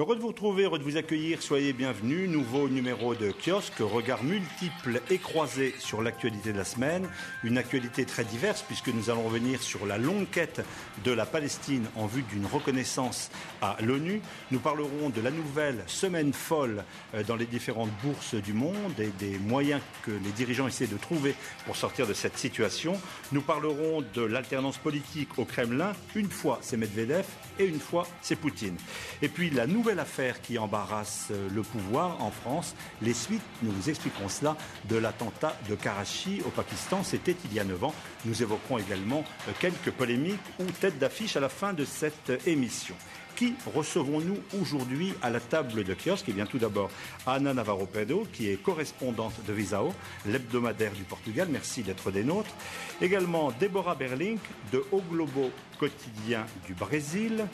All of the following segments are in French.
Heureux de vous retrouver, heureux de vous accueillir, soyez bienvenus. Nouveau numéro de Kiosque, regard multiple et croisé sur l'actualité de la semaine. Une actualité très diverse puisque nous allons revenir sur la longue quête de la Palestine en vue d'une reconnaissance à l'ONU. Nous parlerons de la nouvelle semaine folle dans les différentes bourses du monde et des moyens que les dirigeants essaient de trouver pour sortir de cette situation. Nous parlerons de l'alternance politique au Kremlin. Une fois c'est Medvedev et une fois c'est Poutine. Et puis la nouvelle affaire qui embarrasse le pouvoir en France. Les suites, nous vous expliquerons cela, de l'attentat de Karachi au Pakistan. C'était il y a 9 ans. Nous évoquerons également quelques polémiques ou têtes d'affiche à la fin de cette émission. Qui recevons-nous aujourd'hui à la table de Kiosque? Eh bien, tout d'abord, Ana Navarro Pedo, qui est correspondante de Visao, l'hebdomadaire du Portugal. Merci d'être des nôtres. Également, Déborah Berlink, de O Globo quotidien du Brésil.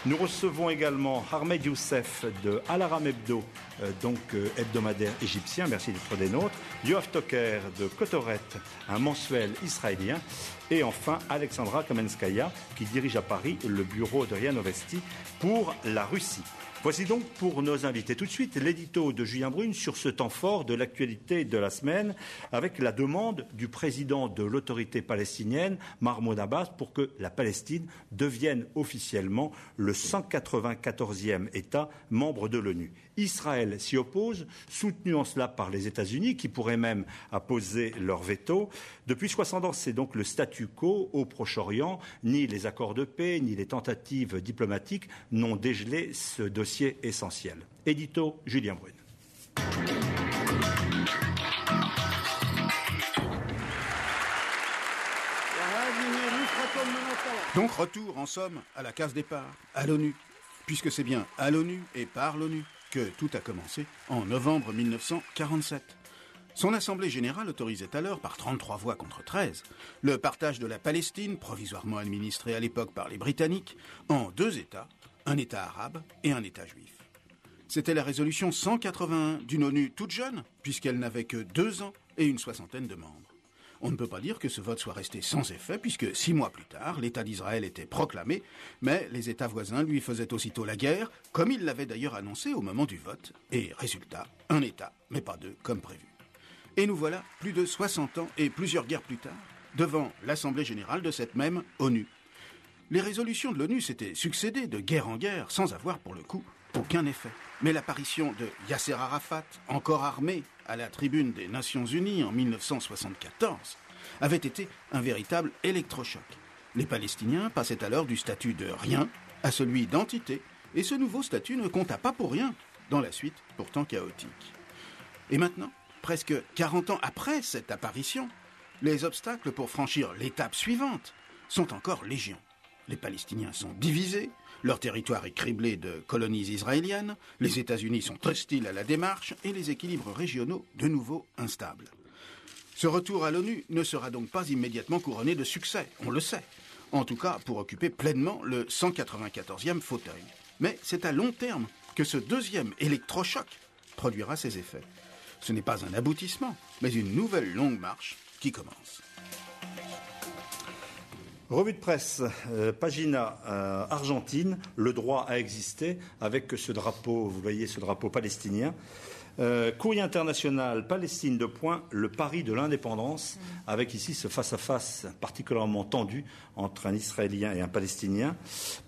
Nous recevons également Ahmed Youssef de Al-Aram Hebdo, hebdomadaire égyptien. Merci d'être des nôtres. Yoav Toker de Kotoret, un mensuel israélien. Et enfin, Alexandra Kamenskaya, qui dirige à Paris le bureau de RIA Novosti pour la Russie. Voici donc pour nos invités. Tout de suite, l'édito de Julien Brune sur ce temps fort de l'actualité de la semaine avec la demande du président de l'autorité palestinienne, Mahmoud Abbas, pour que la Palestine devienne officiellement le 194e État membre de l'ONU. Israël s'y oppose, soutenu en cela par les États-Unis, qui pourraient même apposer leur veto. Depuis 60 ans, c'est donc le statu quo au Proche-Orient. Ni les accords de paix, ni les tentatives diplomatiques n'ont dégelé ce dossier essentiel. Édito Julien Brune. Donc retour en somme à la case départ, à l'ONU, puisque c'est bien à l'ONU et par l'ONU que tout a commencé en novembre 1947. Son assemblée générale autorisait alors, par 33 voix contre 13, le partage de la Palestine, provisoirement administrée à l'époque par les Britanniques, en 2 États, un État arabe et un État juif. C'était la résolution 181 d'une ONU toute jeune, puisqu'elle n'avait que 2 ans et une 60aine de membres. On ne peut pas dire que ce vote soit resté sans effet, puisque 6 mois plus tard, l'État d'Israël était proclamé, mais les États voisins lui faisaient aussitôt la guerre, comme ils l'avaient d'ailleurs annoncé au moment du vote, et résultat, un État, mais pas 2, comme prévu. Et nous voilà, plus de 60 ans et plusieurs guerres plus tard, devant l'Assemblée générale de cette même ONU. Les résolutions de l'ONU s'étaient succédées de guerre en guerre, sans avoir, pour le coup, aucun effet. Mais l'apparition de Yasser Arafat, encore armé à la tribune des Nations Unies en 1974, avait été un véritable électrochoc. Les Palestiniens passaient alors du statut de rien à celui d'entité, et ce nouveau statut ne compta pas pour rien dans la suite pourtant chaotique. Et maintenant, presque 40 ans après cette apparition, les obstacles pour franchir l'étape suivante sont encore légion. Les Palestiniens sont divisés, leur territoire est criblé de colonies israéliennes, les États-Unis sont hostiles à la démarche et les équilibres régionaux de nouveau instables. Ce retour à l'ONU ne sera donc pas immédiatement couronné de succès, on le sait. En tout cas, pour occuper pleinement le 194e fauteuil. Mais c'est à long terme que ce deuxième électrochoc produira ses effets. Ce n'est pas un aboutissement, mais une nouvelle longue marche qui commence. Revue de presse, Pagina Argentine, le droit à exister, avec ce drapeau, vous voyez ce drapeau palestinien. Courrier international, Palestine, le pari de l'indépendance, avec ici ce face-à-face particulièrement tendu entre un Israélien et un Palestinien.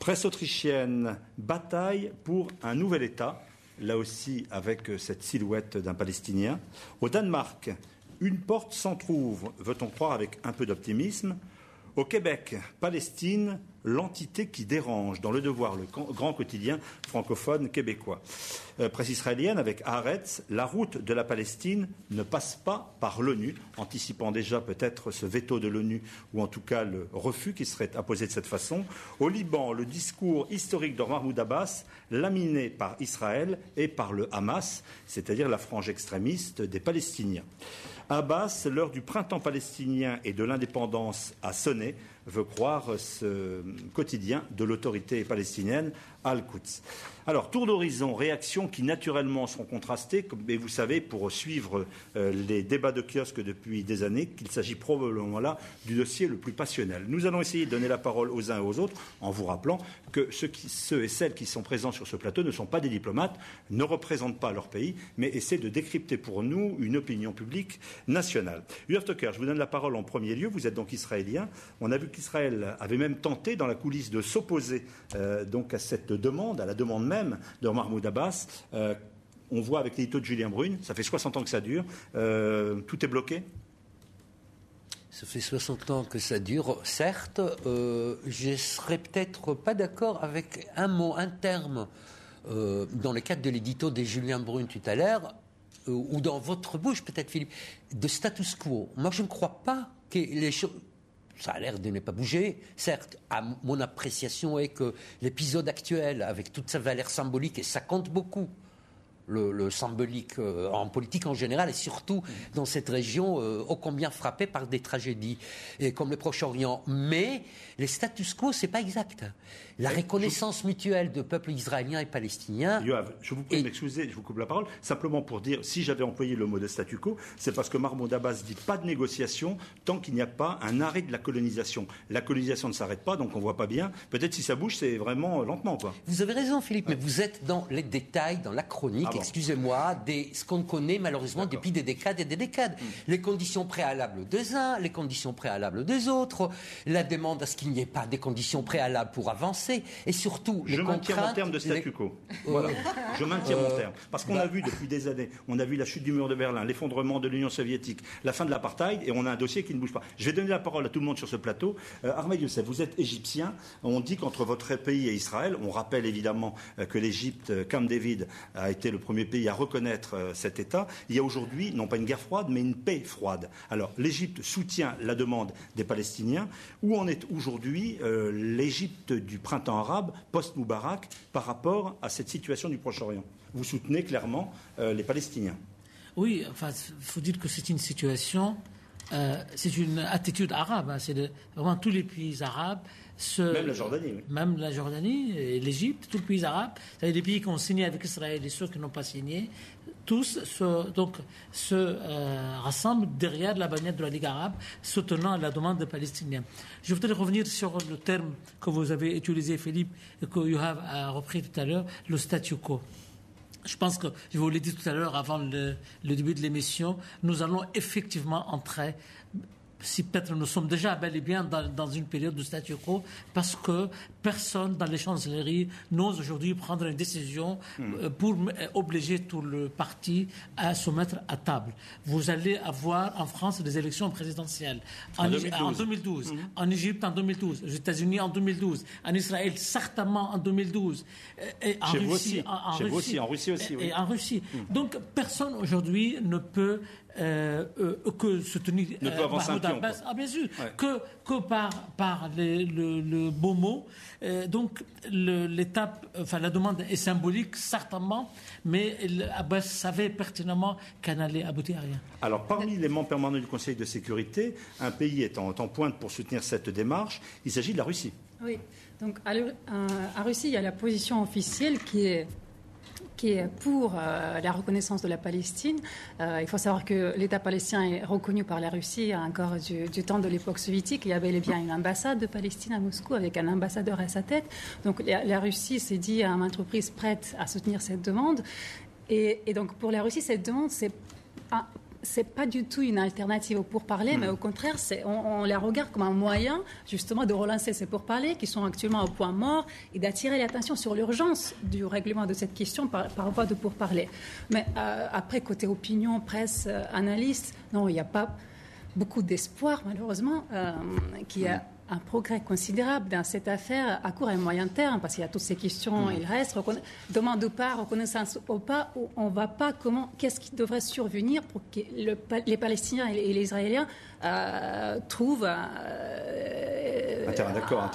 Presse autrichienne, bataille pour un nouvel État, là aussi avec cette silhouette d'un Palestinien. Au Danemark, une porte s'entrouvre, veut-on croire avec un peu d'optimisme. Au Québec, Palestine, l'entité qui dérange, dans Le Devoir, le grand quotidien francophone québécois. Presse israélienne avec Haaretz, la route de la Palestine ne passe pas par l'ONU, anticipant déjà peut-être ce veto de l'ONU, ou en tout cas le refus qui serait apposé de cette façon. Au Liban, le discours historique de Mahmoud Abbas, laminé par Israël et par le Hamas, c'est-à-dire la frange extrémiste des Palestiniens. Abbas, l'heure du printemps palestinien et de l'indépendance a sonné, veut croire ce quotidien de l'autorité palestinienne Al-Quds. Alors, tour d'horizon, réactions qui naturellement seront contrastées, mais vous savez, pour suivre les débats de kiosque depuis des années, qu'il s'agit probablement là du dossier le plus passionnel. Nous allons essayer de donner la parole aux uns et aux autres, en vous rappelant que ceux et celles qui sont présents sur ce plateau ne sont pas des diplomates, ne représentent pas leur pays, mais essaient de décrypter pour nous une opinion publique nationale. Yoav Tucker, je vous donne la parole en premier lieu. Vous êtes donc israélien. On a vu qu'Israël avait même tenté, dans la coulisse, de s'opposer donc à cette demande, à la demande même de Mahmoud Abbas. On voit avec l'édito de Julien Brune, ça fait 60 ans que ça dure. Tout est bloqué ? Ça fait 60 ans que ça dure, certes. Je ne serais peut-être pas d'accord avec un terme, dans le cadre de l'édito de Julien Brune tout à l'heure, ou dans votre bouche peut-être, Philippe, de status quo. Moi, je ne crois pas que les choses... Ça a l'air de ne pas bouger. Certes, mon appréciation est que l'épisode actuel, avec toute sa valeur symbolique, et ça compte beaucoup, le symbolique en politique en général, et surtout dans cette région ô combien frappée par des tragédies, et comme le Proche-Orient. Mais les status quo, c'est pas exact. La reconnaissance mutuelle de peuples israéliens et palestiniens... Yoav, je vous prie de m'excuser, je vous coupe la parole, simplement pour dire, si j'avais employé le mot de statu quo, c'est parce que Mahmoud Abbas dit pas de négociation tant qu'il n'y a pas un arrêt de la colonisation. La colonisation ne s'arrête pas, donc on voit pas bien. Peut-être si ça bouge, c'est vraiment lentement, quoi. Vous avez raison, Philippe, mais vous êtes dans les détails, dans la chronique, excusez-moi, ce qu'on connaît malheureusement depuis des décades et des décades. Les conditions préalables des uns, les conditions préalables des autres, la demande à ce qu'il n'y ait pas des conditions préalables pour avancer, et surtout les contraintes... Je maintiens mon terme de statu quo. Voilà. Je maintiens mon terme. Parce qu'on a vu depuis des années, on a vu la chute du mur de Berlin, l'effondrement de l'Union soviétique, la fin de l'apartheid, et on a un dossier qui ne bouge pas. Je vais donner la parole à tout le monde sur ce plateau. Ahmed Youssef, vous êtes égyptien. On dit qu'entre votre pays et Israël, on rappelle évidemment que l'Égypte, Camp David, a été le premier pays à reconnaître cet État. Il y a aujourd'hui, non pas une guerre froide, mais une paix froide. Alors, l'Égypte soutient la demande des Palestiniens. Où en est aujourd'hui l'Égypte du printemps arabe, post-Moubarak, par rapport à cette situation du Proche-Orient? Vous soutenez clairement les Palestiniens? Oui, enfin, il faut dire que c'est une situation, c'est une attitude arabe. Hein, c'est vraiment tous les pays arabes. Même la Jordanie, oui. Même la Jordanie, et l'Égypte, tous les pays arabes, c'est des pays qui ont signé avec Israël et ceux qui n'ont pas signé, tous se rassemblent derrière la bannière de la Ligue arabe, soutenant la demande des Palestiniens. Je voudrais revenir sur le terme que vous avez utilisé, Philippe, et que Yoav a repris tout à l'heure, le statu quo. Je pense que, je vous l'ai dit tout à l'heure, avant le début de l'émission, nous allons effectivement entrer... Si peut-être nous sommes déjà bel et bien dans une période de statu quo, parce que personne dans les chancelleries n'ose aujourd'hui prendre une décision pour obliger tout le parti à se mettre à table. Vous allez avoir en France des élections présidentielles en 2012, en Égypte en 2012, aux États-Unis en 2012, en Israël certainement en 2012, et en Russie aussi. Et en Russie. Donc personne aujourd'hui ne peut que soutenir Mahmoud Abbas, bien sûr, que par le beau mot. Donc l'étape, enfin la demande est symbolique certainement, mais Abbas savait pertinemment qu'elle n'allait aboutir à rien. Alors parmi les membres permanents du Conseil de sécurité, un pays est en pointe pour soutenir cette démarche. Il s'agit de la Russie. Oui. Donc en Russie, il y a la position officielle qui est pour la reconnaissance de la Palestine. Il faut savoir que l'État palestinien est reconnu par la Russie encore du temps de l'époque soviétique. Il y avait bien une ambassade de Palestine à Moscou avec un ambassadeur à sa tête. Donc la Russie s'est dit à maintes reprises prête à soutenir cette demande. Et donc pour la Russie, cette demande, c'est pas du tout une alternative aux pourparlers, mais au contraire, on la regarde comme un moyen justement de relancer ces pourparlers qui sont actuellement au point mort et d'attirer l'attention sur l'urgence du règlement de cette question par voie de pourparlers. Mais après, côté opinion, presse, analyste, non, il n'y a pas beaucoup d'espoir, malheureusement, qu'il y a un progrès considérable dans cette affaire à court et moyen terme, parce qu'il y a toutes ces questions, il reste demande ou pas, reconnaissance ou pas, où on ne va pas qu'est-ce qui devrait survenir pour que les Palestiniens et les Israéliens trouvent un terrain d'accord,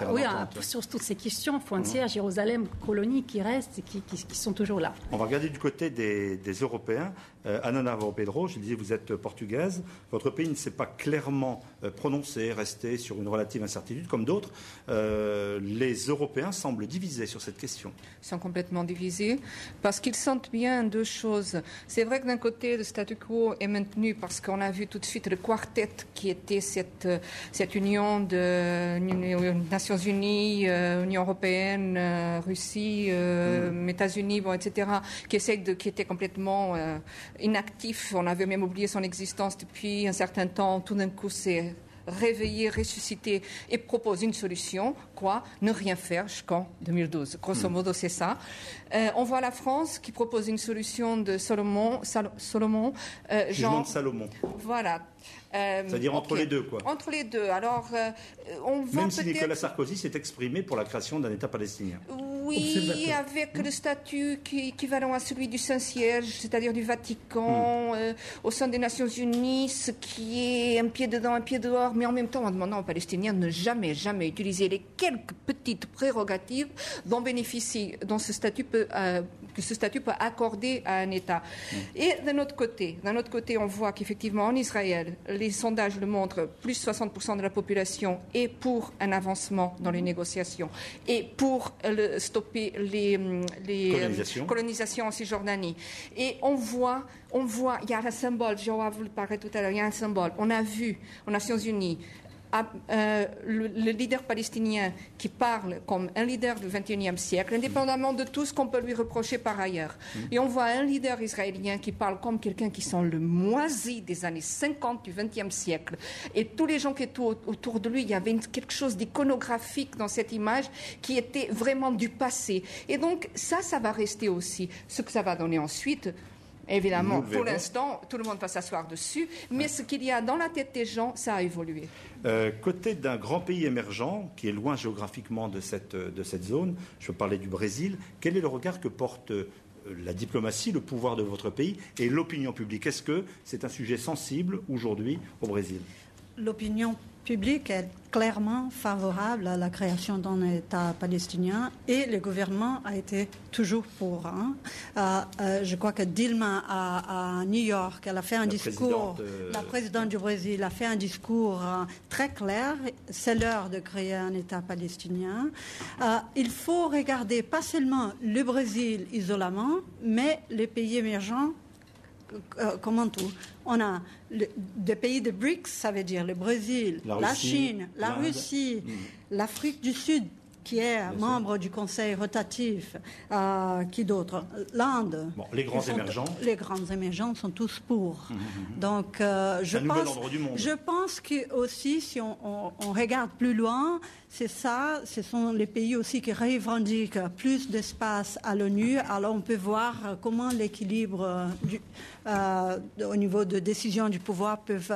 sur toutes ces questions frontières, Jérusalem, colonies qui restent et qui sont toujours là. On va regarder du côté des Européens. Ana Navarro Pedro, je disais, vous êtes portugaise. Votre pays ne s'est pas clairement prononcé, resté sur une relative incertitude comme d'autres. Les Européens semblent divisés sur cette question. Ils sont complètement divisés parce qu'ils sentent bien deux choses. C'est vrai que d'un côté, le statu quo est maintenu parce qu'on a vu tout de suite le quartet qui était cette union de Nations Unies, Union européenne, Russie, États-Unis, etc., qui était complètement inactif. On avait même oublié son existence depuis un certain temps. Tout d'un coup, c'est réveiller, ressusciter et propose une solution, quoi, ne rien faire jusqu'en 2012. Grosso modo, c'est ça. On voit la France qui propose une solution de Salomon. Jugement de Salomon. Voilà. C'est-à-dire entre les deux, quoi. Entre les deux. Alors, on voit même si Nicolas Sarkozy s'est exprimé pour la création d'un État palestinien. Oui, avec le statut équivalent à celui du Saint-Siège, c'est-à-dire du Vatican, au sein des Nations Unies, ce qui est un pied dedans, un pied dehors, mais en même temps en demandant aux Palestiniens de ne jamais utiliser les quelques petites prérogatives dont ce statut peut accorder à un État. Et d'un autre côté, on voit qu'effectivement en Israël, les sondages le montrent, plus 60% de la population est pour un avancement dans les négociations et pour stopper les colonisations en Cisjordanie. Et on voit, il y a un symbole, Joab vous le parlait tout à l'heure, il y a un symbole. On a vu aux Nations Unies le leader palestinien qui parle comme un leader du XXIe siècle, indépendamment de tout ce qu'on peut lui reprocher par ailleurs. Et on voit un leader israélien qui parle comme quelqu'un qui sent le moisi des années 50 du XXe siècle. Et tous les gens qui étaient autour de lui, il y avait quelque chose d'iconographique dans cette image qui était vraiment du passé. Et donc ça va rester aussi. Ce que ça va donner ensuite, évidemment, pour l'instant, tout le monde va s'asseoir dessus, mais ce qu'il y a dans la tête des gens, ça a évolué. Côté d'un grand pays émergent, qui est loin géographiquement de cette zone, je veux parler du Brésil, quel est le regard que porte la diplomatie, le pouvoir de votre pays et l'opinion publique? Est-ce que c'est un sujet sensible aujourd'hui au Brésil? L'opinion publique est clairement favorable à la création d'un État palestinien et le gouvernement a été toujours pour. Je crois que Dilma à New York, elle a fait un discours, la présidente du Brésil a fait un discours très clair, c'est l'heure de créer un État palestinien. Il faut regarder pas seulement le Brésil isolément, mais les pays émergents comment tout. On a des pays de BRICS, ça veut dire le Brésil, la Chine, la Russie, l'Afrique du Sud, qui est membre du Conseil rotatif, qui d'autre? L'Inde. Bon, les grands émergents. Les grands émergents sont tous pour. Donc, je pense que aussi, si on regarde plus loin, c'est ça, ce sont les pays aussi qui revendiquent plus d'espace à l'ONU. Alors, on peut voir comment l'équilibre au niveau de décision du pouvoir peuvent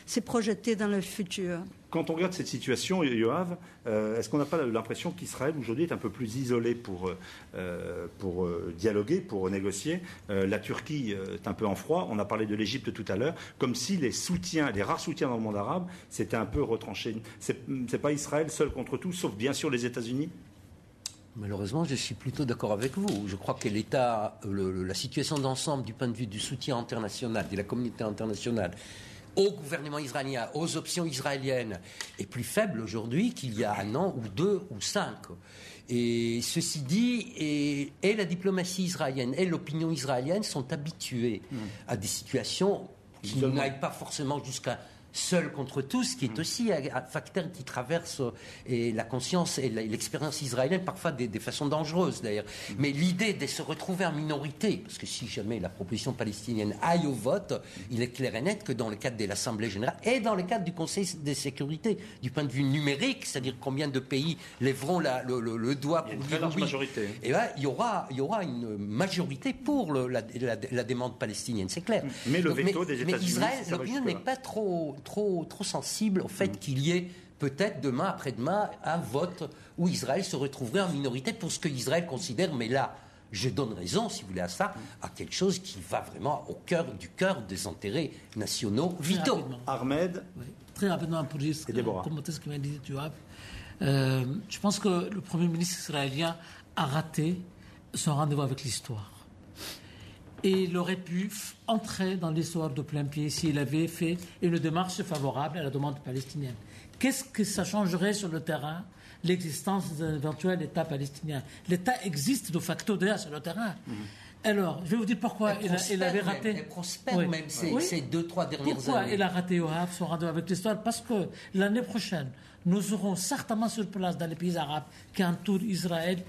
se projeter dans le futur. Quand on regarde cette situation, Yoav, est-ce qu'on n'a pas l'impression qu'Israël aujourd'hui est un peu plus isolé pour dialoguer, pour négocier? La Turquie est un peu en froid. On a parlé de l'Égypte tout à l'heure, comme si les rares soutiens dans le monde arabe, s'étaient un peu retranchés. C'est pas Israël seul contre tout, sauf bien sûr les États-Unis? Malheureusement, je suis plutôt d'accord avec vous. Je crois que la situation d'ensemble du point de vue du soutien international, de la communauté internationale, au gouvernement israélien, aux options israéliennes, est plus faible aujourd'hui qu'il y a un an ou 2 ou 5. Et ceci dit, et la diplomatie israélienne et l'opinion israélienne sont habituées à des situations qui n'aillent pas forcément jusqu'à seul contre tous, qui est aussi un facteur qui traverse la conscience et l'expérience israélienne, parfois des façons dangereuses d'ailleurs. Mais l'idée de se retrouver en minorité, parce que si jamais la proposition palestinienne aille au vote, il est clair et net que dans le cadre de l'Assemblée générale et dans le cadre du Conseil de sécurité, du point de vue numérique, c'est-à-dire combien de pays lèveront le doigt pour dire oui, majorité. Et ben, il y aura une majorité pour la demande palestinienne, c'est clair. Mais le veto des États-Unis, mais Israël, l'opinion n'est pas trop sensible au fait qu'il y ait peut-être demain, après-demain, un vote où Israël se retrouverait en minorité pour ce que Israël considère, mais là, je donne raison, si vous voulez, à ça, à quelque chose qui va vraiment au cœur des intérêts nationaux vitaux. Ahmed. Oui. Très rapidement, pour dire commenter ce que m'a dit Yoav. Je pense que le Premier ministre israélien a raté son rendez-vous avec l'histoire. Et il aurait pu entrer dans l'histoire de plein pied s'il avait fait une démarche favorable à la demande palestinienne. Qu'est-ce que ça changerait sur le terrain, l'existence d'un éventuel État palestinien? L'État existe de facto déjà sur le terrain. Alors, je vais vous dire pourquoi il avait raté. Elle prospère même ces 2-3 dernières pourquoi années. il a raté Yoav, son rendez-vous avec l'histoire? Parce que l'année prochaine, nous aurons certainement sur place dans les pays arabes qui entourent Israël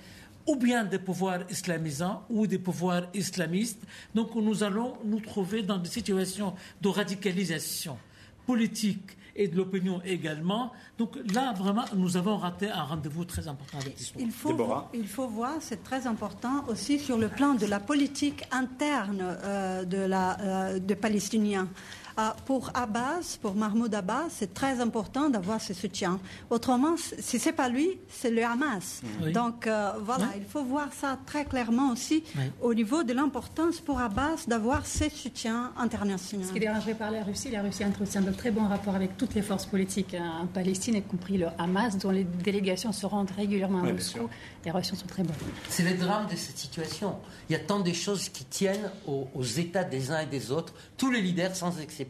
ou bien des pouvoirs islamisants ou des pouvoirs islamistes. Donc nous allons nous trouver dans des situations de radicalisation politique et de l'opinion également. Donc là, vraiment, nous avons raté un rendez-vous très important avec l'histoire. Il faut voir, c'est très important aussi sur le plan de la politique interne des Palestiniens. Pour Abbas, pour Mahmoud Abbas, c'est très important d'avoir ce soutien. Autrement, si c'est pas lui, c'est le Hamas. Oui. Donc voilà, il faut voir ça très clairement aussi au niveau de l'importance pour Abbas d'avoir ce soutien international. Ce qui est dérangé par la Russie entretient de très bons rapports avec toutes les forces politiques en Palestine, y compris le Hamas, dont les délégations se rendent régulièrement à Moscou. Les relations sont très bonnes. C'est le drame de cette situation. Il y a tant de choses qui tiennent aux États des uns et des autres, tous les leaders sans exception,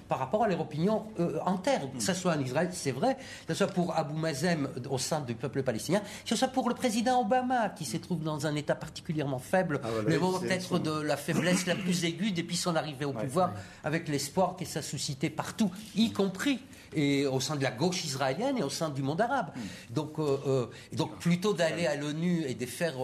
par rapport à leur opinion interne. Que ce soit en Israël, c'est vrai, que ce soit pour Abou Mazen au sein du peuple palestinien, que ce soit pour le président Obama, qui se trouve dans un état particulièrement faible, mais bon, peut-être de la faiblesse la plus aiguë depuis son arrivée au pouvoir, avec l'espoir que ça suscitait partout, y compris et au sein de la gauche israélienne et au sein du monde arabe. Donc plutôt d'aller à l'ONU et de faire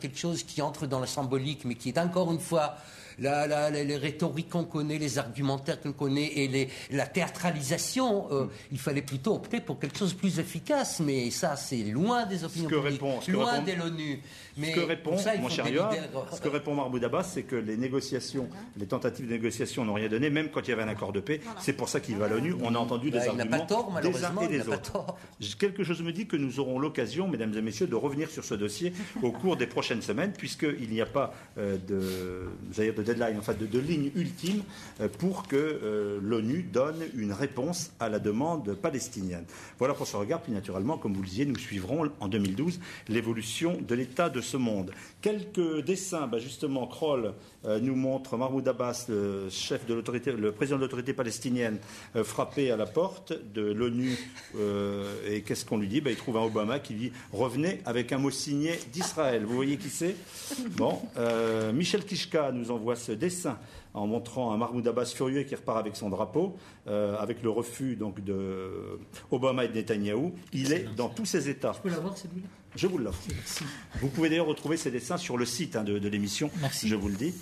quelque chose qui entre dans la symbolique, mais qui est encore une fois les rhétoriques qu'on connaît, les argumentaires qu'on connaît et la théâtralisation, il fallait plutôt opter pour quelque chose de plus efficace. Mais ça, c'est loin des opinions publiques, loin de l'ONU. Ce que répond, mon cher Yoav, ce que répond Mahmoud Abbas, c'est que les négociations, les tentatives de négociation n'ont rien donné, même quand il y avait un accord de paix. C'est pour ça qu'il va à l'ONU. On a entendu des arguments des uns et des autres. Quelque chose me dit que nous aurons l'occasion, mesdames et messieurs, de revenir sur ce dossier au cours des prochaines semaines, puisqu'il n'y a pas de deadline, enfin de ligne ultime pour que l'ONU donne une réponse à la demande palestinienne. Voilà pour ce regard. Puis naturellement, comme vous le disiez, nous suivrons en 2012 l'évolution de l'état de ce monde. Quelques dessins, justement, Kroll nous montre Mahmoud Abbas, le président de l'autorité palestinienne, frappé à la porte de l'ONU. Et qu'est-ce qu'on lui dit? Il trouve un Obama qui dit « Revenez avec un mot signé d'Israël ». Vous voyez qui c'est? Bon. Michel Kishka nous envoie ce dessin en montrant un Mahmoud Abbas furieux qui repart avec son drapeau, avec le refus donc de Obama et de Netanyahou. Il est dans tous ses états. Je peux l'avoir, celui-là? Je vous l'offre. Vous pouvez d'ailleurs retrouver ces dessins sur le site de l'émission. Merci. Je vous le dis.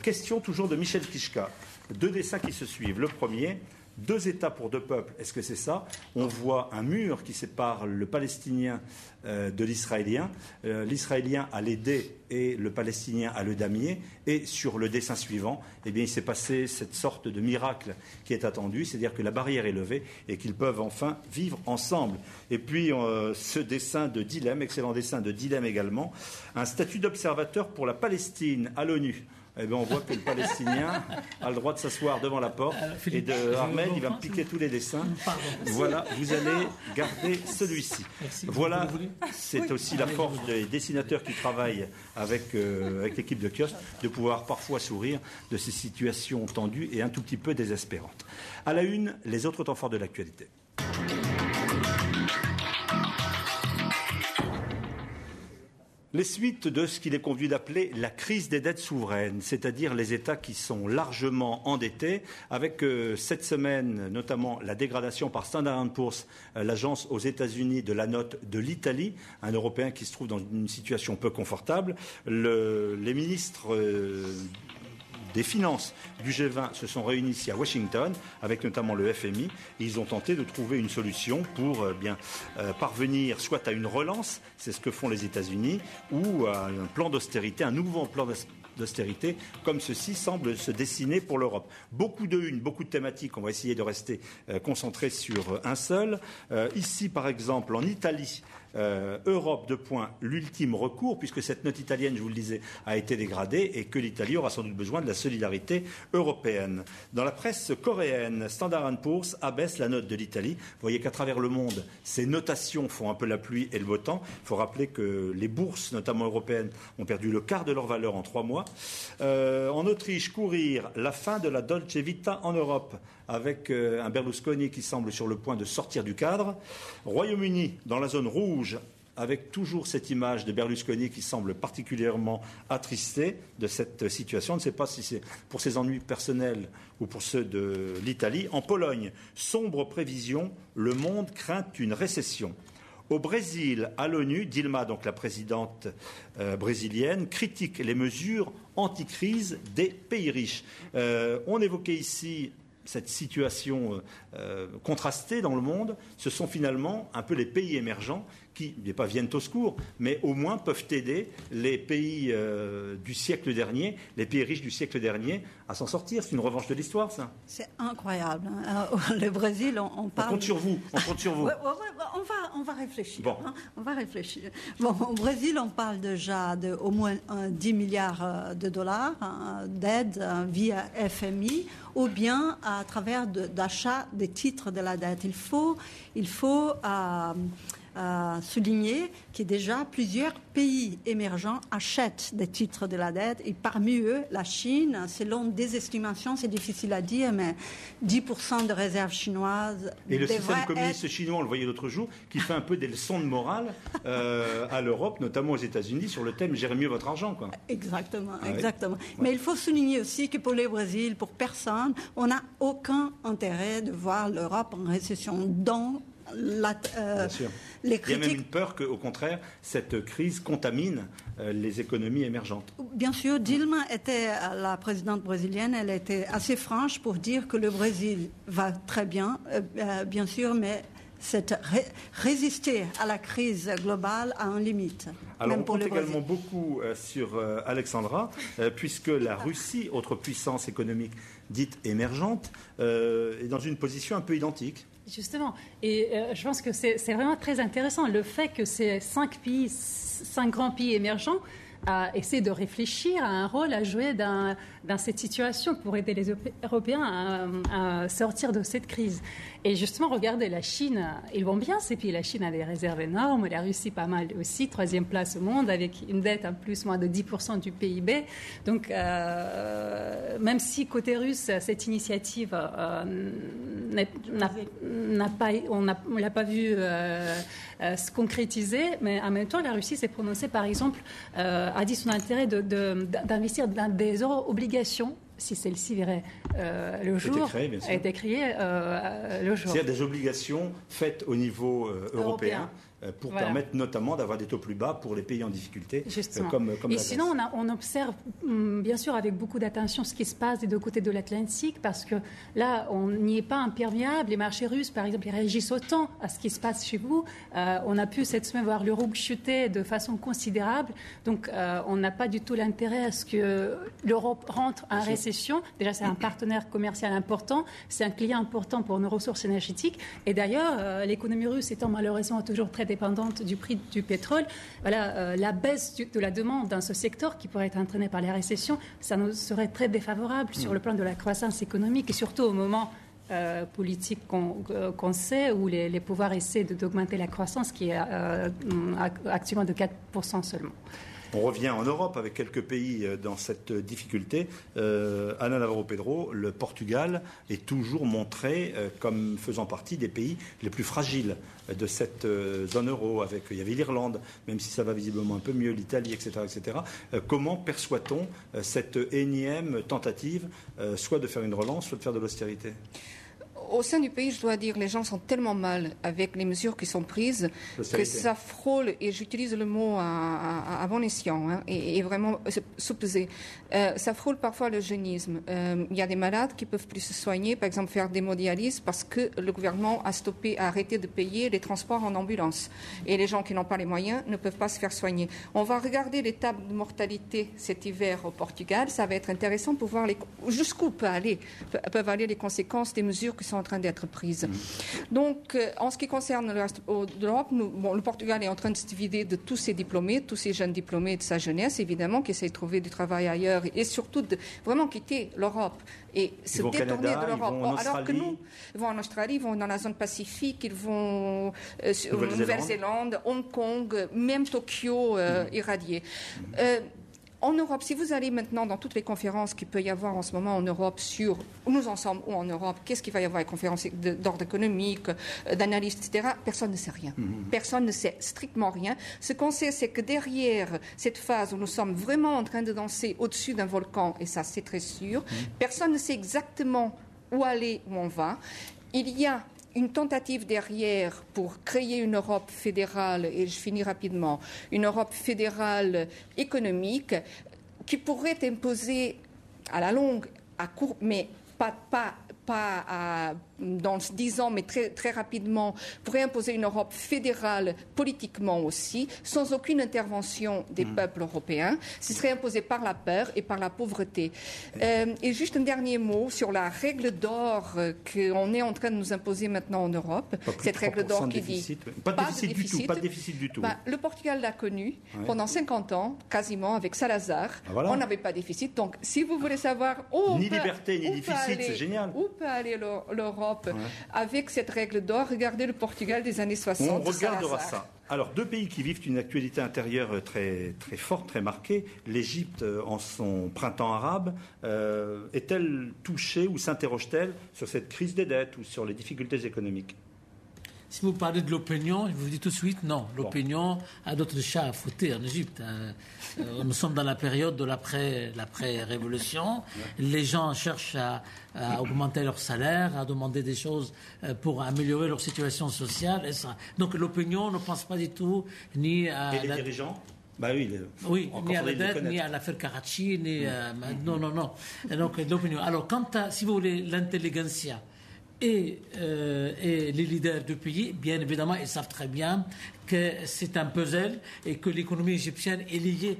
Question toujours de Michel Kishka. 2 dessins qui se suivent. Le premier, 2 États pour 2 peuples. Est-ce que c'est ça? On voit un mur qui sépare le Palestinien de l'Israélien. L'Israélien a les dés et le Palestinien a le damier. Et sur le dessin suivant, il s'est passé cette sorte de miracle qui est attendu, c'est-à-dire que la barrière est levée et qu'ils peuvent enfin vivre ensemble. Et puis ce dessin de dilemme, excellent dessin de dilemme également, un statut d'observateur pour la Palestine à l'ONU. On voit que le Palestinien a le droit de s'asseoir devant la porte. Et de Ahmed, il va me piquer tous les dessins. Voilà, vous allez garder celui-ci. Voilà, c'est aussi la force des dessinateurs qui travaillent avec l'équipe de Kiosque, de pouvoir parfois sourire de ces situations tendues et un tout petit peu désespérantes. À la une, les autres temps forts de l'actualité. Les suites de ce qu'il est convenu d'appeler la crise des dettes souveraines, c'est-à-dire les États qui sont largement endettés, avec cette semaine notamment la dégradation par Standard & Poor's, l'agence aux États-Unis de la note de l'Italie, un Européen qui se trouve dans une situation peu confortable. Les ministres des finances du G20 se sont réunis ici à Washington, avec notamment le FMI, et ils ont tenté de trouver une solution pour parvenir soit à une relance, c'est ce que font les États-Unis, ou à un plan d'austérité, un nouveau plan d'austérité, comme ceci semble se dessiner pour l'Europe. Beaucoup de unes, beaucoup de thématiques, on va essayer de rester concentrés sur un seul. Ici, par exemple, en Italie, Europe, l'ultime recours, puisque cette note italienne, je vous le disais, a été dégradée et que l'Italie aura sans doute besoin de la solidarité européenne. Dans la presse coréenne, Standard & Poor's abaisse la note de l'Italie. Vous voyez qu'à travers le monde, ces notations font un peu la pluie et le beau temps. Il faut rappeler que les bourses, notamment européennes, ont perdu le quart de leur valeur en 3 mois. En Autriche, courir la fin de la Dolce Vita en Europe, avec un Berlusconi qui semble sur le point de sortir du cadre. Royaume-Uni, dans la zone rouge, avec toujours cette image de Berlusconi qui semble particulièrement attristé de cette situation. On ne sait pas si c'est pour ses ennuis personnels ou pour ceux de l'Italie. En Pologne, sombre prévision, le monde craint une récession. Au Brésil, à l'ONU, Dilma, donc la présidente brésilienne, critique les mesures anti-crise des pays riches. On évoquait ici cette situation contrastée dans le monde. Ce sont finalement un peu les pays émergents qui, pas viennent au secours, mais au moins peuvent aider les pays du siècle dernier, les pays riches du siècle dernier, à s'en sortir. C'est une revanche de l'histoire, ça. C'est incroyable. Le Brésil, on parle... On compte sur vous. Ouais, on va réfléchir. Bon. On va réfléchir. Bon, au Brésil, on parle déjà d'au moins 10 milliards de dollars d'aide via FMI, ou bien à travers d'achat des titres de la dette. Il faut souligner que déjà plusieurs pays émergents achètent des titres de la dette, et parmi eux, la Chine, selon des estimations, c'est difficile à dire, mais 10% de réserves chinoises. Et le système communiste chinois, on le voyait l'autre jour, qui fait un peu des leçons de morale à l'Europe, notamment aux États-Unis, sur le thème « Gérez mieux votre argent ». Quoi. Exactement, ouais. exactement. Ouais. Mais il faut souligner aussi que pour le Brésil, pour personne, on n'a aucun intérêt de voir l'Europe en récession dans Bien sûr. Les critiques... Il y a même une peur qu'au contraire, cette crise contamine les économies émergentes. Bien sûr, Dilma était la présidente brésilienne, elle était assez franche pour dire que le Brésil va très bien, bien sûr, mais résister à la crise globale a une limite. Alors on compte également beaucoup sur Alexandra, puisque la Russie, autre puissance économique dite émergente, est dans une position un peu identique. Justement, et je pense que c'est vraiment très intéressant le fait que ces 5 grands pays émergents essaient de réfléchir à un rôle à jouer dans cette situation pour aider les Européens à sortir de cette crise. Et justement, regardez, la Chine, ils vont bien ces pays. La Chine a des réserves énormes, la Russie pas mal aussi, 3e place au monde avec une dette en plus moins de 10% du PIB. Donc, même si côté russe, cette initiative on l'a pas vu se concrétiser, mais en même temps, la Russie s'est prononcée, par exemple, a dit son intérêt d'investir dans des euro-obligations, si celle-ci verrait le jour, a été créée le jour. C'est-à-dire des obligations faites au niveau européen. Pour permettre notamment d'avoir des taux plus bas pour les pays en difficulté, comme la Grèce. Et sinon, on observe bien sûr avec beaucoup d'attention ce qui se passe des deux côtés de l'Atlantique, parce que là, on n'y est pas imperméable. Les marchés russes, par exemple, ils réagissent autant à ce qui se passe chez vous. On a pu cette semaine voir le rouble chuter de façon considérable. Donc, on n'a pas du tout l'intérêt à ce que l'Europe rentre en récession. Déjà, c'est un partenaire commercial important, c'est un client important pour nos ressources énergétiques. Et d'ailleurs, l'économie russe étant malheureusement toujours très dépendante du prix du pétrole, la baisse de la demande dans ce secteur qui pourrait être entraînée par la récession, ça nous serait très défavorable sur le plan de la croissance économique, et surtout au moment politique qu'on sait, où les pouvoirs essaient d'augmenter la croissance qui est actuellement de 4% seulement. On revient en Europe avec quelques pays dans cette difficulté. Ana Navarro Pedro, le Portugal est toujours montré comme faisant partie des pays les plus fragiles de cette zone euro. Il y avait l'Irlande, même si ça va visiblement un peu mieux, l'Italie, etc. etc. Comment perçoit-on cette énième tentative, soit de faire une relance, soit de faire de l'austérité ? Au sein du pays, je dois dire, les gens sont tellement mal avec les mesures qui sont prises que ça frôle, et j'utilise le mot à bon escient, et vraiment sous-pesé. Ça frôle parfois le jeunisme. Il y a des malades qui peuvent plus se soigner, par exemple faire d'hémodialyse, parce que le gouvernement a arrêté de payer les transports en ambulance. Et les gens qui n'ont pas les moyens ne peuvent pas se faire soigner. On va regarder les tables de mortalité cet hiver au Portugal. Ça va être intéressant pour voir jusqu'où peuvent aller les conséquences des mesures qui sont en train d'être prises. Donc, en ce qui concerne le reste de l'Europe, le Portugal est en train de se diviser de tous ses diplômés, tous ces jeunes diplômés de sa jeunesse, évidemment, qui essaient de trouver du travail ailleurs, et surtout de vraiment quitter l'Europe et se détourner de l'Europe. Alors que nous, ils vont en Australie, ils vont dans la zone Pacifique, ils vont en Nouvelle-Zélande, Hong Kong, même Tokyo irradié. En Europe, si vous allez maintenant dans toutes les conférences qu'il peut y avoir en ce moment en Europe sur où nous en sommes ou en Europe, qu'est-ce qu'il va y avoir, les conférences d'ordre économique, d'analystes, etc., personne ne sait rien. Personne ne sait strictement rien. Ce qu'on sait, c'est que derrière cette phase où nous sommes vraiment en train de danser au-dessus d'un volcan, et ça c'est très sûr, personne ne sait exactement où aller, où on va. Il y a une tentative derrière pour créer une Europe fédérale, et je finis rapidement, une Europe fédérale économique qui pourrait imposer à la longue, à court, mais pas dans 10 ans, mais très, très rapidement, pourrait imposer une Europe fédérale politiquement aussi, sans aucune intervention des peuples européens. Ce serait imposé par la peur et par la pauvreté. Et juste un dernier mot sur la règle d'or qu'on est en train de nous imposer maintenant en Europe. Cette règle d'or qui dit... Pas de déficit du tout. Le Portugal l'a connu pendant 50 ans, quasiment, avec Salazar. On n'avait pas de déficit. Donc, si vous voulez savoir où ni liberté, ni déficit, c'est génial. Où peut aller l'Europe avec cette règle d'or? Regardez le Portugal des années 60. On regardera ça. Alors, 2 pays qui vivent une actualité intérieure très, très forte, très marquée. L'Égypte, en son printemps arabe, est-elle touchée ou s'interroge-t-elle sur cette crise des dettes ou sur les difficultés économiques? Si vous parlez de l'opinion, je vous dis tout de suite non. L'opinion a d'autres chats à fouetter en Égypte. Nous sommes dans la période de l'après-révolution. Les gens cherchent à augmenter leur salaire, à demander des choses pour améliorer leur situation sociale. Et ça. Donc l'opinion ne pense pas du tout ni à... Et les dirigeants? Oui, ni à la dette, ni à l'affaire Karachi, ni non. Donc l'opinion. Alors, si vous voulez, l'intelligentsia et les leaders du pays, bien évidemment, ils savent très bien que c'est un puzzle et que l'économie égyptienne est liée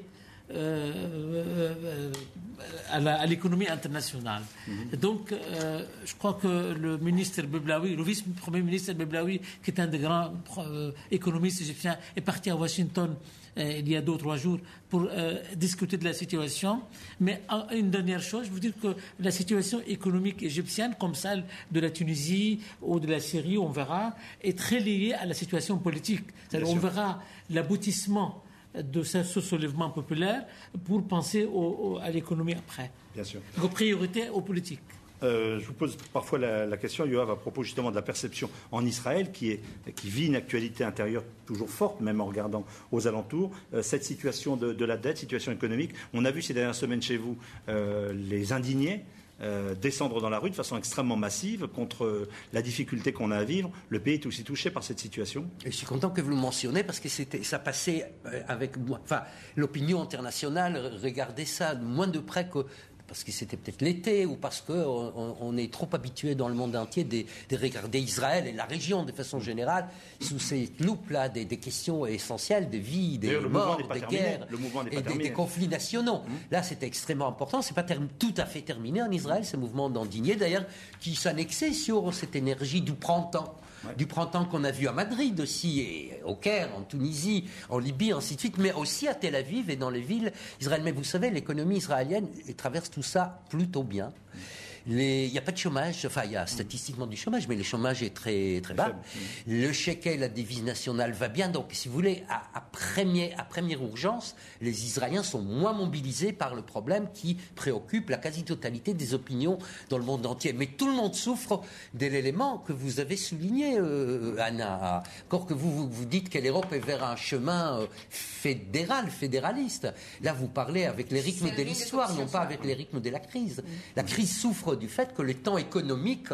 à l'économie internationale. Donc, je crois que le ministre Beblaoui, le vice-premier ministre Beblaoui, qui est un des grands économistes égyptiens, est parti à Washington il y a 2 ou 3 jours pour discuter de la situation. Mais une dernière chose, je veux dire que la situation économique égyptienne, comme celle de la Tunisie ou de la Syrie, on verra, est très liée à la situation politique. On verra l'aboutissement de ce soulèvement populaire pour penser à l'économie après. Bien sûr. Donc, priorité aux politiques. Je vous pose parfois la question, Yoav, à propos justement de la perception en Israël, qui vit une actualité intérieure toujours forte, même en regardant aux alentours. Cette situation de la dette, situation économique, on a vu ces dernières semaines chez vous les indignés descendre dans la rue de façon extrêmement massive contre la difficulté qu'on a à vivre. Le pays est aussi touché par cette situation. Et je suis content que vous le mentionniez parce que ça passait avec moi. Enfin, l'opinion internationale regardait ça moins de près que... parce que c'était peut-être l'été ou parce qu'on est trop habitué dans le monde entier de regarder Israël et la région de façon générale sous cette loupe-là des questions essentielles de vie, des morts, des guerres et des conflits nationaux. Là, c'était extrêmement important. C'est pas tout à fait terminé en Israël, ce mouvement d'indignés, d'ailleurs, qui s'annexait sur cette énergie du printemps. Du printemps qu'on a vu à Madrid aussi, et au Caire, en Tunisie, en Libye, ainsi de suite, mais aussi à Tel Aviv et dans les villes israéliennes. Mais vous savez, l'économie israélienne traverse tout ça plutôt bien. Il n'y a pas de chômage, enfin il y a statistiquement du chômage, mais le chômage est très, très bas. Le shekel, la devise nationale va bien, donc si vous voulez, à première urgence, les Israéliens sont moins mobilisés par le problème qui préoccupe la quasi-totalité des opinions dans le monde entier. Mais tout le monde souffre de l'élément que vous avez souligné, Anna. Encore que vous dites que l'Europe est vers un chemin fédéraliste. Là, vous parlez avec les rythmes de l'histoire, non pas avec les rythmes de la crise. La crise souffre du fait que le temps économique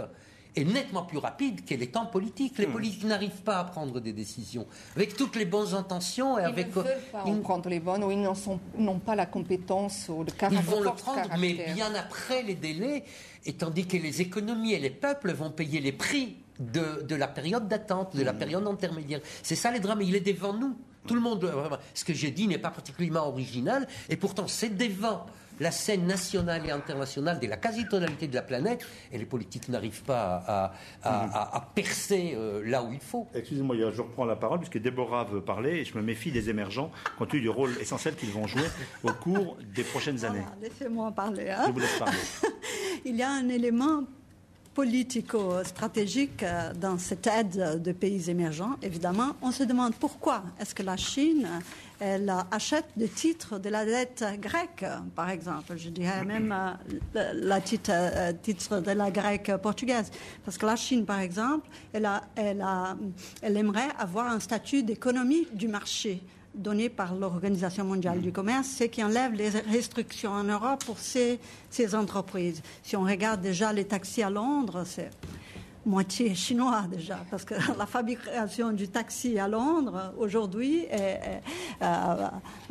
est nettement plus rapide que les temps politiques. Les politiques n'arrivent pas à prendre des décisions avec toutes les bonnes intentions. Et ils ne veulent pas en prendre les bonnes, ou ils n'ont pas la compétence ou le caractère. Ils vont le prendre, mais bien après les délais, et tandis que les économies et les peuples vont payer les prix de la période d'attente, de la période intermédiaire. C'est ça le drame, il est devant nous. Tout le monde, ce que j'ai dit n'est pas particulièrement original, et pourtant c'est devant la scène nationale et internationale de la quasi-totalité de la planète, et les politiques n'arrivent pas à percer là où il faut. Excusez-moi, je reprends la parole, puisque Déborah veut parler, et je me méfie des émergents, compte tenu du rôle essentiel qu'ils vont jouer au cours des prochaines années. Laissez-moi parler. Je vous laisse parler. Il y a un élément politico-stratégique dans cette aide de pays émergents. Évidemment, on se demande pourquoi est-ce que la Chine elle achète des titres de la dette grecque, par exemple. Je dirais même la titre de la grecque portugaise. Parce que la Chine, par exemple, elle aimerait avoir un statut d'économie du marché donné par l'Organisation mondiale du commerce, ce qui enlève les restrictions en Europe pour ces entreprises. Si on regarde déjà les taxis à Londres, c'est moitié chinois déjà, parce que la fabrication du taxi à Londres, aujourd'hui,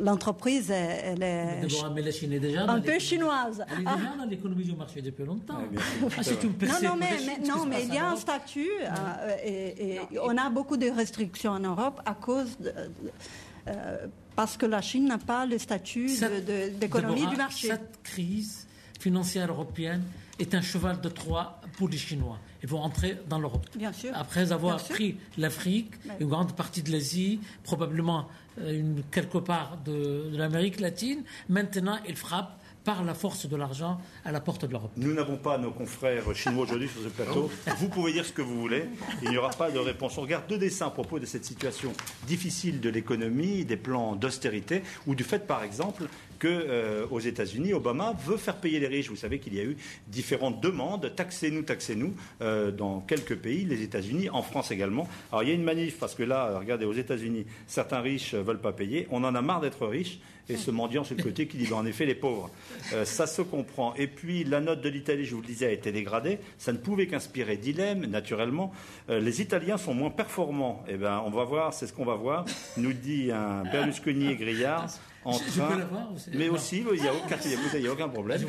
l'entreprise, elle est mais la Chine est déjà un peu chinoise. Elle est déjà dans l'économie du marché depuis longtemps. Non, mais il y a un statut, et on a beaucoup de restrictions en Europe à cause parce que la Chine n'a pas le statut d'économie du marché. Cette crise financière européenne est un cheval de Troie pour les Chinois. Ils vont entrer dans l'Europe. Bien sûr. Après avoir pris l'Afrique, une grande partie de l'Asie, probablement quelque part de l'Amérique latine, maintenant ils frappent par la force de l'argent à la porte de l'Europe. Nous n'avons pas nos confrères chinois aujourd'hui sur ce plateau. Vous pouvez dire ce que vous voulez. Il n'y aura pas de réponse. On regarde deux dessins à propos de cette situation difficile de l'économie, des plans d'austérité, ou du fait, par exemple, qu'aux États-Unis, Obama veut faire payer les riches. Vous savez qu'il y a eu différentes demandes. Taxez-nous, taxez-nous, dans quelques pays, les États-Unis, en France également. Alors il y a une manif, parce que là, regardez, aux États-Unis, certains riches ne veulent pas payer. On en a marre d'être riches. Et ce mendiant sur le côté qui dit, en effet, les pauvres. Ça se comprend. Et puis, la note de l'Italie, je vous le disais, a été dégradée. Ça ne pouvait qu'inspirer dilemme, naturellement. Les Italiens sont moins performants. Eh bien, on va voir, c'est ce qu'on va voir, nous dit un Berlusconi et Grillard. Je peux l'avoir aussi. Mais aussi, il n'y a aucun problème.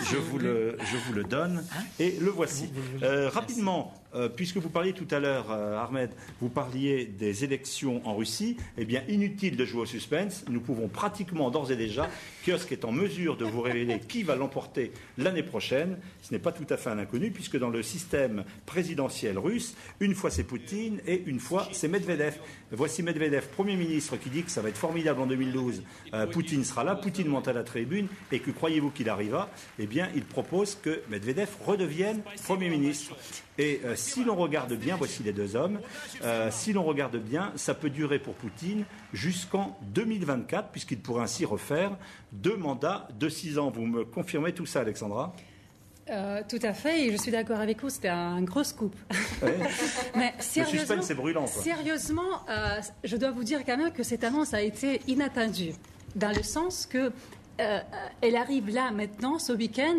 Je vous le donne. Et le voici. Rapidement, puisque vous parliez tout à l'heure, Ahmed, vous parliez des élections en Russie, eh bien, inutile de jouer au suspense. Nous pouvons pratiquement, d'ores et déjà, Kiosque est en mesure de vous révéler qui va l'emporter l'année prochaine. Ce n'est pas tout à fait un inconnu, puisque dans le système présidentiel russe, une fois c'est Poutine et une fois c'est Medvedev. Voici Medvedev, Premier ministre, qui dit que ça va être formidable en 2012. Poutine sera là, Poutine monte à la tribune, et que croyez-vous qu'il arriva? Eh bien, il propose que Medvedev redevienne Premier ministre. Et si l'on regarde bien, voici les deux hommes, si l'on regarde bien, ça peut durer pour Poutine jusqu'en 2024, puisqu'il pourrait ainsi refaire 2 mandats de 6 ans. Vous me confirmez tout ça, Alexandra? Tout à fait, et je suis d'accord avec vous, c'était un gros scoop. Oui. Mais le suspense, c'est brûlant, quoi. Sérieusement, je dois vous dire quand même que cette annonce a été inattendue, dans le sens que elle arrive là maintenant, ce week-end,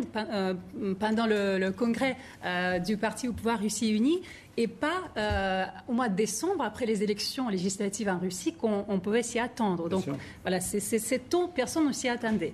pendant le congrès du parti au pouvoir Russie Unie, et pas au mois de décembre, après les élections législatives en Russie, qu'on pouvait s'y attendre. Donc voilà, c'est ton, personne ne s'y attendait.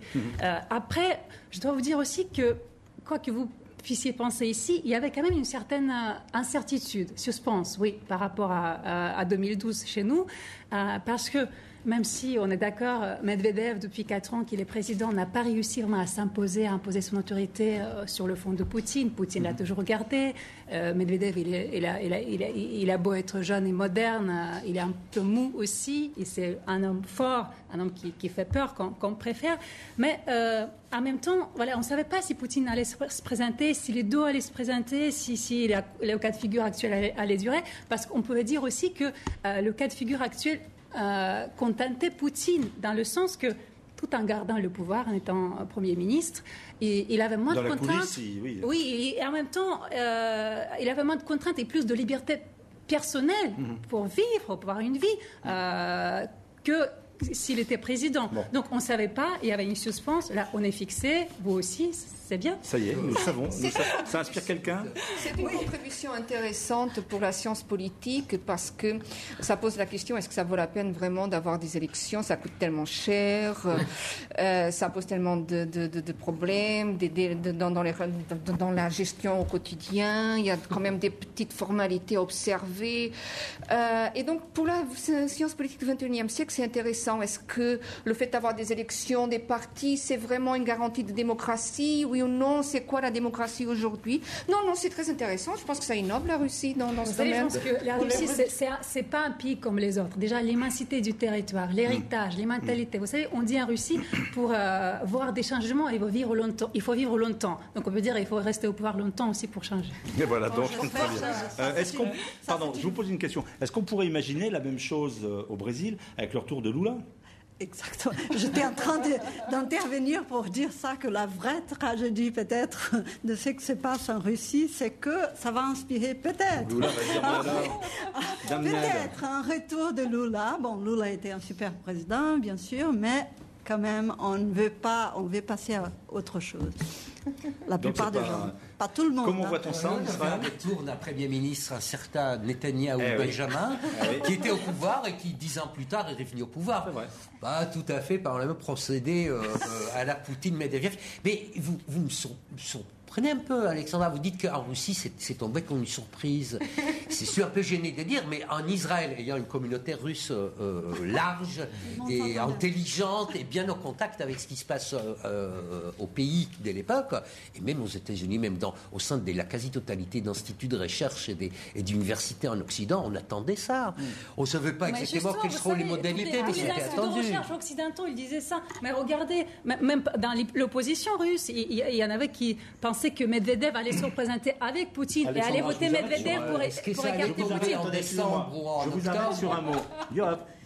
Après, je dois vous dire aussi que, quoi que vous puissiez penser ici, il y avait quand même une certaine incertitude, suspense, oui, par rapport à 2012 chez nous, parce que même si on est d'accord, Medvedev, depuis 4 ans qu'il est président, n'a pas réussi vraiment à s'imposer, à imposer son autorité sur le fond de Poutine. Poutine l'a toujours gardé. Medvedev, il a beau être jeune et moderne, il est un peu mou aussi. Et c'est un homme fort, un homme qui fait peur, qu'on préfère. Mais en même temps, voilà, on ne savait pas si Poutine allait se présenter, si les deux allaient se présenter, si le cas de figure actuel allait durer. Parce qu'on pouvait dire aussi que le cas de figure actuel contentait Poutine, dans le sens que, tout en gardant le pouvoir, en étant Premier ministre, il avait moins de contraintes. Oui, et en même temps, il avait moins de contraintes et plus de liberté personnelle pour vivre, pour avoir une vie, que s'il était président. Bon. Donc on ne savait pas, il y avait une suspense, là on est fixé, vous aussi, c'est bien. Ça y est, nous savons. Ça inspire quelqu'un? C'est une contribution intéressante pour la science politique, parce que ça pose la question, est-ce que ça vaut la peine vraiment d'avoir des élections? Ça coûte tellement cher, ça pose tellement de problèmes dans la gestion au quotidien, il y a quand même des petites formalités à observer. Et donc pour la science politique du XXIe siècle, c'est intéressant intéressant. Est-ce que le fait d'avoir des élections, des partis, c'est vraiment une garantie de démocratie? Oui ou non? C'est quoi la démocratie aujourd'hui? Non, c'est très intéressant. Je pense que ça innove la Russie dans ce domaine. Je pense que la Russie, c'est pas un pays comme les autres. Déjà, l'immensité du territoire, l'héritage, les mentalités. Vous savez, on dit en Russie, pour voir des changements, il faut vivre longtemps. Donc on peut dire qu'il faut rester au pouvoir longtemps aussi pour changer. Et voilà, donc très bien. Pardon, je vous pose une question. Est-ce qu'on pourrait imaginer la même chose au Brésil avec le retour de Lula? Exactement. J'étais en train d'intervenir pour dire ça, que la vraie tragédie peut-être de ce qui se passe en Russie, c'est que ça va inspirer peut-être un retour de Lula. Bon, Lula était un super président, bien sûr, mais quand même, on veut passer à autre chose. La plupart des gens. Pas tout le monde. Comment voit-on ça en Israël? Il retour d'un Premier ministre, un certain Netanyahou Benjamin, qui était au pouvoir et qui, 10 ans plus tard, est revenu au pouvoir. Pas tout à fait par le même procédé à la Poutine-Medvedev. Mais vous me surprenez un peu, Alexandra. Vous dites qu'en Russie, c'est tombé comme une surprise. Je suis un peu gêné de dire, mais en Israël, ayant une communauté russe large et intelligente et bien au contact avec ce qui se passe au pays dès l'époque, et même aux États-Unis, même au sein de la quasi-totalité d'instituts de recherche et d'universités en Occident, on attendait ça. On ne savait pas exactement quelles seront les modalités, mais c'était attendu. Les recherches occidentaux, ils disaient ça. Mais regardez, même dans l'opposition russe, il y en avait qui pensaient que Medvedev allait se représenter avec Poutine et allait voter Medvedev pour écarter Poutine. En décembre ou en octobre. Je vous arrête sur un mot.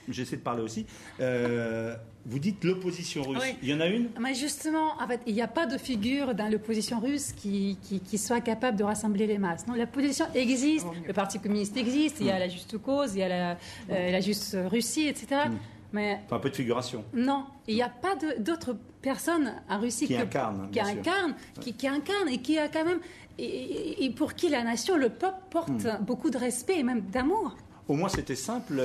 J'essaie de parler aussi. Vous dites l'opposition russe. Oui. Il y en a une? Mais justement, en fait, il n'y a pas de figure dans l'opposition russe qui soit capable de rassembler les masses. Non, l'opposition existe, le Parti communiste existe, il y a la Juste Cause, il y a la Juste Russie, etc. Mais un peu de figuration. Non, il n'y a pas d'autres personnes en Russie qui incarnent et qui a quand même et pour qui la nation, le peuple porte beaucoup de respect et même d'amour. Au moins, c'était simple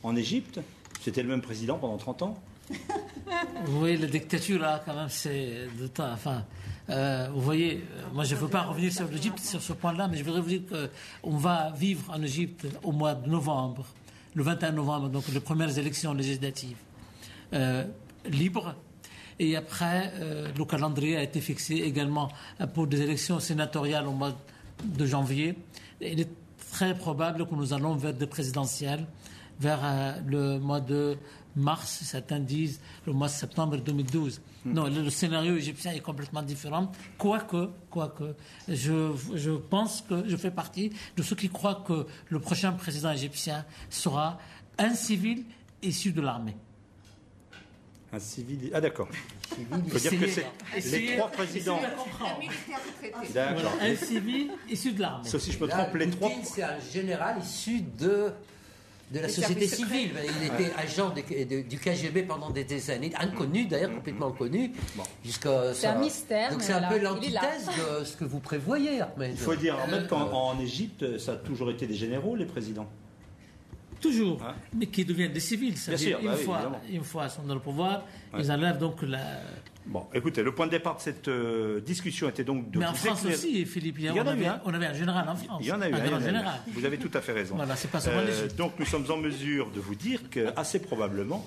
en Égypte. C'était le même président pendant 30 ans. Oui, la dictature, là, quand même, c'est de temps. Enfin, vous voyez, moi, je ne veux pas revenir sur l'Égypte sur ce point-là, mais je voudrais vous dire qu'on va vivre en Égypte au mois de novembre, le 21 novembre, donc les premières élections législatives libres. Et après, le calendrier a été fixé également pour des élections sénatoriales au mois de janvier. Il est très probable que nous allons vers des présidentielles vers le mois de mars, certains disent le mois de septembre 2012. Non, le scénario égyptien est complètement différent. Quoique, je pense que je fais partie de ceux qui croient que le prochain président égyptien sera un civil issu de l'armée. Un civil... Ah d'accord. Il faut dire que c'est les trois présidents. Voilà, un civil issu de l'armée. Sauf si je me trompe, les trois... C'est un général issu de la société civile. Il était agent du KGB pendant des années, inconnu d'ailleurs, complètement inconnu. Jusqu'à c'est un mystère. Donc c'est un peu l'antithèse de ce que vous prévoyez, Ahmed. Il faut dire, même qu'en Égypte, ça a toujours été des généraux, les présidents. Toujours, mais qui deviennent des civils. C'est-à-dire, une fois sont dans le pouvoir, ils enlèvent donc la... Bon, écoutez, le point de départ de cette discussion était donc de... Mais en France aussi, Philippe, on avait un général en France. Il y en a eu un général. Vous avez tout à fait raison. Voilà, c'est pas seulement donc nous sommes en mesure de vous dire qu'assez probablement,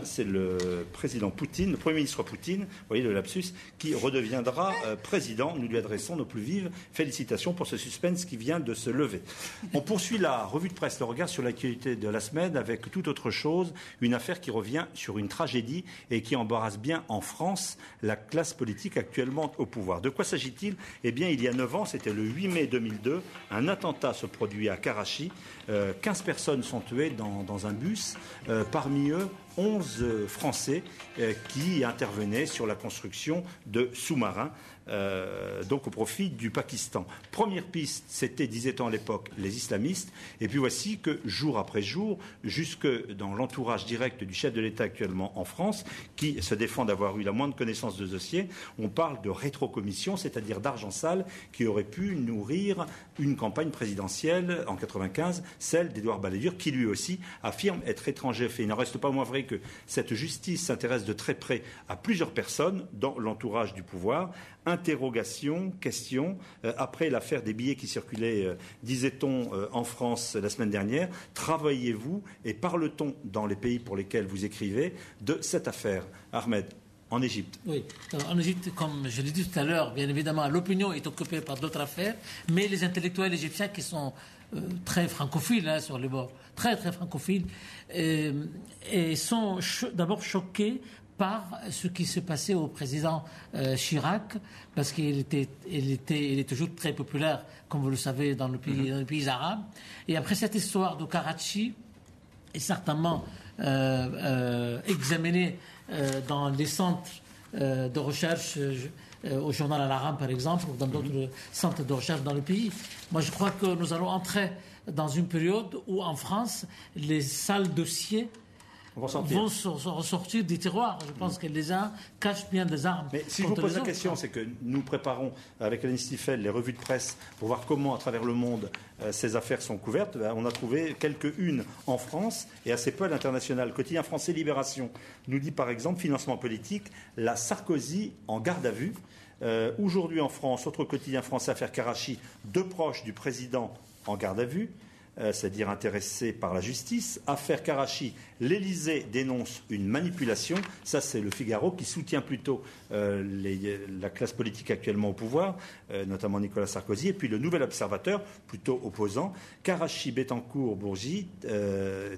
c'est le président Poutine, le Premier ministre Poutine, vous voyez le lapsus, qui redeviendra président. Nous lui adressons nos plus vives félicitations pour ce suspense qui vient de se lever. On poursuit la revue de presse, le regard sur l'actualité de la semaine avec tout autre chose, une affaire qui revient sur une tragédie et qui embarrasse bien en France la classe politique actuellement au pouvoir. De quoi s'agit-il? Eh bien, il y a 9 ans, c'était le 8 mai 2002, un attentat se produit à Karachi. 15 personnes sont tuées dans un bus, parmi eux 11 Français qui intervenaient sur la construction de sous-marins, donc au profit du Pakistan. Première piste, c'était, disait-on à l'époque, les islamistes. Et puis voici que jour après jour, jusque dans l'entourage direct du chef de l'État actuellement en France, qui se défend d'avoir eu la moindre connaissance de ce dossier, on parle de rétrocommission, c'est-à-dire d'argent sale qui aurait pu nourrir une campagne présidentielle en 1995, celle d'Édouard Balladur, qui lui aussi affirme être étranger. Il n'en reste pas moins vrai considérez que cette justice s'intéresse de très près à plusieurs personnes dans l'entourage du pouvoir. Interrogation, question, après l'affaire des billets qui circulaient, disait-on, en France la semaine dernière, travaillez-vous et parle-t-on dans les pays pour lesquels vous écrivez de cette affaire? Ahmed, en Égypte. Oui, en Égypte, comme je l'ai dit tout à l'heure, bien évidemment, l'opinion est occupée par d'autres affaires, mais les intellectuels égyptiens qui sont très francophiles sur les bords, très très francophiles, et sont d'abord choqués par ce qui s'est passé au président Chirac, parce qu'il est toujours très populaire, comme vous le savez, dans les pays arabes. Et après cette histoire de Karachi, est certainement examiné dans les centres de recherche, au journal Al-Aram par exemple, ou dans d'autres centres de recherche dans le pays. Moi, je crois que nous allons entrer dans une période où, en France, les sales dossiers vont ressortir des tiroirs. Je pense que les uns cachent bien des armes. Mais si je vous pose la question, c'est que nous préparons avec Alain Stifel les revues de presse pour voir comment, à travers le monde, ces affaires sont couvertes. On a trouvé quelques-unes en France et assez peu à l'international. Quotidien français Libération nous dit par exemple, financement politique, la Sarkozy en garde à vue. Aujourd'hui en France, autre quotidien français, affaire Karachi, 2 proches du président en garde à vue. C'est-à-dire intéressé par la justice. Affaire Karachi, l'Élysée dénonce une manipulation. Ça, c'est le Figaro qui soutient plutôt la classe politique actuellement au pouvoir, notamment Nicolas Sarkozy. Et puis le Nouvel Observateur, plutôt opposant. Karachi, Bettencourt, Bourgi,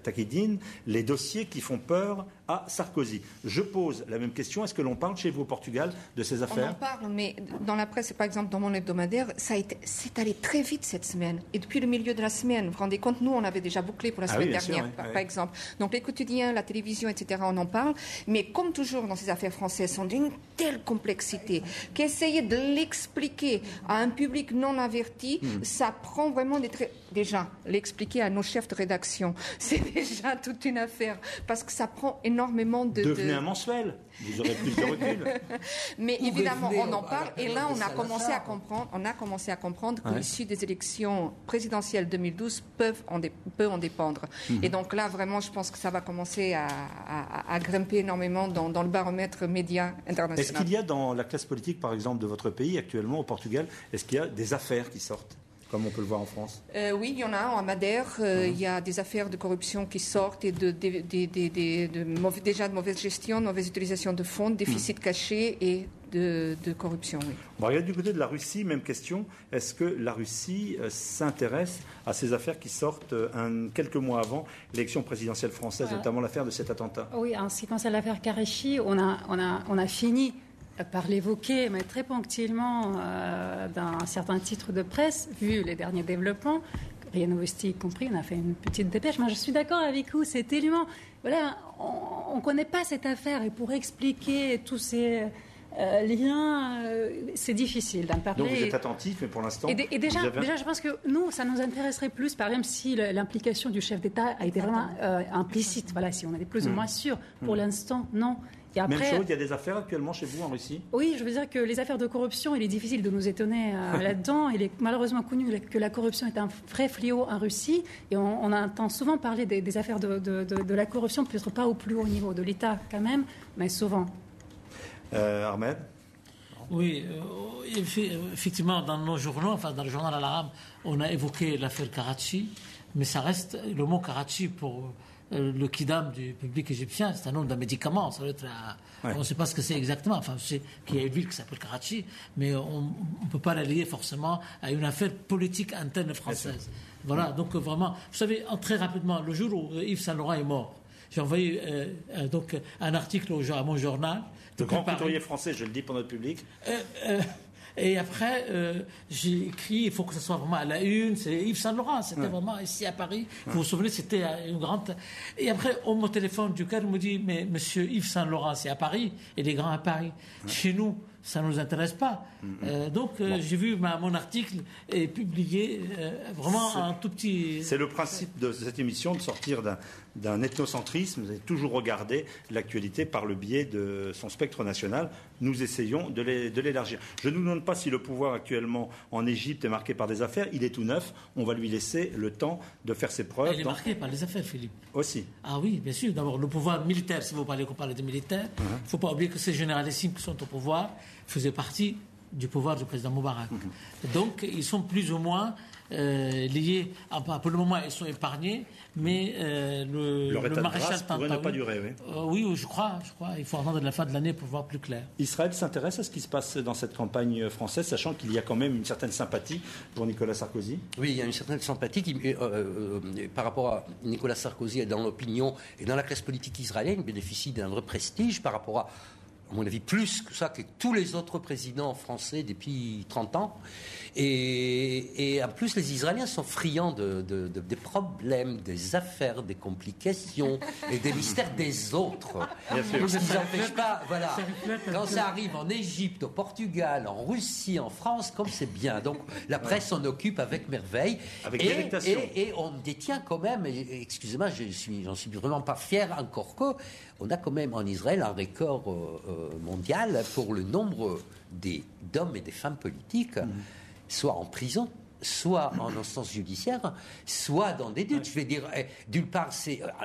Takieddine, les dossiers qui font peur à Sarkozy. Je pose la même question. Est-ce que l'on parle chez vous au Portugal de ces affaires? On en parle, mais dans la presse, par exemple, dans mon hebdomadaire, c'est allé très vite cette semaine. Et depuis le milieu de la semaine, vous vous rendez compte, nous, on avait déjà bouclé pour la semaine dernière, sûr, par exemple. Donc les quotidiens, la télévision, etc., on en parle. Mais comme toujours dans ces affaires françaises, sont d'une telle complexité qu'essayer de l'expliquer à un public non averti, ça prend vraiment des traits. Déjà, l'expliquer à nos chefs de rédaction, c'est déjà toute une affaire, parce que ça prend énormément de... Devenez un mensuel, vous aurez plus de recul. Mais évidemment, on en parle, et là, on a commencé à comprendre que l'issue des élections présidentielles 2012 peut en dépendre. Et donc là, vraiment, je pense que ça va commencer à grimper énormément dans le baromètre média international. Est-ce qu'il y a dans la classe politique, par exemple, de votre pays, actuellement, au Portugal, est-ce qu'il y a des affaires qui sortent comme on peut le voir en France? Oui, il y en a en Madère. Il y a des affaires de corruption qui sortent et déjà de mauvaise gestion, de mauvaise utilisation de fonds, de déficit caché et de corruption. Oui. On va regarder du côté de la Russie, même question. Est-ce que la Russie s'intéresse à ces affaires qui sortent quelques mois avant l'élection présidentielle française, notamment l'affaire de cet attentat? Oui, en ce qui concerne l'affaire Karachi, on a fini par l'évoquer, mais très ponctuellement, dans certains titres de presse, vu les derniers développements, RIA Novosti y compris, on a fait une petite dépêche. Moi, je suis d'accord avec vous, c'est tellement... Voilà, on ne connaît pas cette affaire, et pour expliquer tous ces liens, c'est difficile d'en parler. Donc vous êtes attentif, mais pour l'instant... Et déjà, je pense que nous, ça nous intéresserait plus, par exemple, si l'implication du chef d'État a été vraiment implicite. Voilà, si on était plus ou moins sûr. Pour l'instant, non. Et après, même chose, il y a des affaires actuellement chez vous en Russie? Oui, je veux dire que les affaires de corruption, il est difficile de nous étonner là-dedans. Il est malheureusement connu que la corruption est un vrai fléau en Russie. Et on entend souvent parler des affaires de la corruption, peut-être pas au plus haut niveau de l'État quand même, mais souvent. Ahmed? Oui, effectivement, dans nos journaux, enfin dans le journal Al-Aram, on a évoqué l'affaire Karachi, mais ça reste le mot Karachi pour... le kidam du public égyptien, c'est un nom d'un médicament. Ça doit être on ne sait pas ce que c'est exactement. Enfin, je sais qu'il y a une ville qui s'appelle Karachi, mais on ne peut pas la lier forcément à une affaire politique interne française. Voilà, donc vraiment, vous savez, très rapidement, le jour où Yves Saint-Laurent est mort, j'ai envoyé donc un article à mon journal. Le grand couturier français, je le dis pour notre public. Et après, j'ai écrit, il faut que ce soit vraiment à la une, c'est Yves Saint-Laurent, c'était vraiment ici à Paris. Vous vous souvenez, c'était une grande... Et après, on me téléphone du Caire, il me dit, mais monsieur Yves Saint-Laurent, c'est à Paris, il est grand à Paris. Chez nous, ça ne nous intéresse pas. J'ai vu mon article est publié vraiment un tout petit... C'est le principe de cette émission, de sortir d'un ethnocentrisme, et toujours regarder l'actualité par le biais de son spectre national. Nous essayons de l'élargir. Je ne nous demande pas si le pouvoir actuellement en Égypte est marqué par des affaires. Il est tout neuf. On va lui laisser le temps de faire ses preuves. Il est marqué par les affaires, Philippe. Aussi. Ah oui, bien sûr. D'abord, le pouvoir militaire, si vous parlez de militaires, il ne faut pas oublier que ces généralissimes qui sont au pouvoir faisaient partie du pouvoir du président Moubarak. Donc, ils sont plus ou moins liés. Pour le moment, ils sont épargnés, mais le maréchal pourrait ne pas durer. Oui, je crois. Il faut attendre la fin de l'année pour voir plus clair. Israël s'intéresse à ce qui se passe dans cette campagne française, sachant qu'il y a quand même une certaine sympathie pour Nicolas Sarkozy. Oui, il y a une certaine sympathie par rapport à Nicolas Sarkozy et dans l'opinion et dans la classe politique israélienne, bénéficie d'un vrai prestige par rapport à mon avis, plus que ça que tous les autres présidents français depuis 30 ans. Et en plus, les Israéliens sont friands des problèmes, des affaires, des complications et des mystères des autres. Donc, ce qui n'empêche pas, voilà, quand ça arrive en Égypte, au Portugal, en Russie, en France, comme c'est bien. Donc, la presse s'en occupe avec merveille. Avec délectation. Et on détient quand même, excusez-moi, j'en suis vraiment pas fier encore que, on a quand même en Israël un record mondial pour le nombre d'hommes et des femmes politiques, soit en prison, soit en instance judiciaire, soit dans des doutes. Je vais dire, d'une part,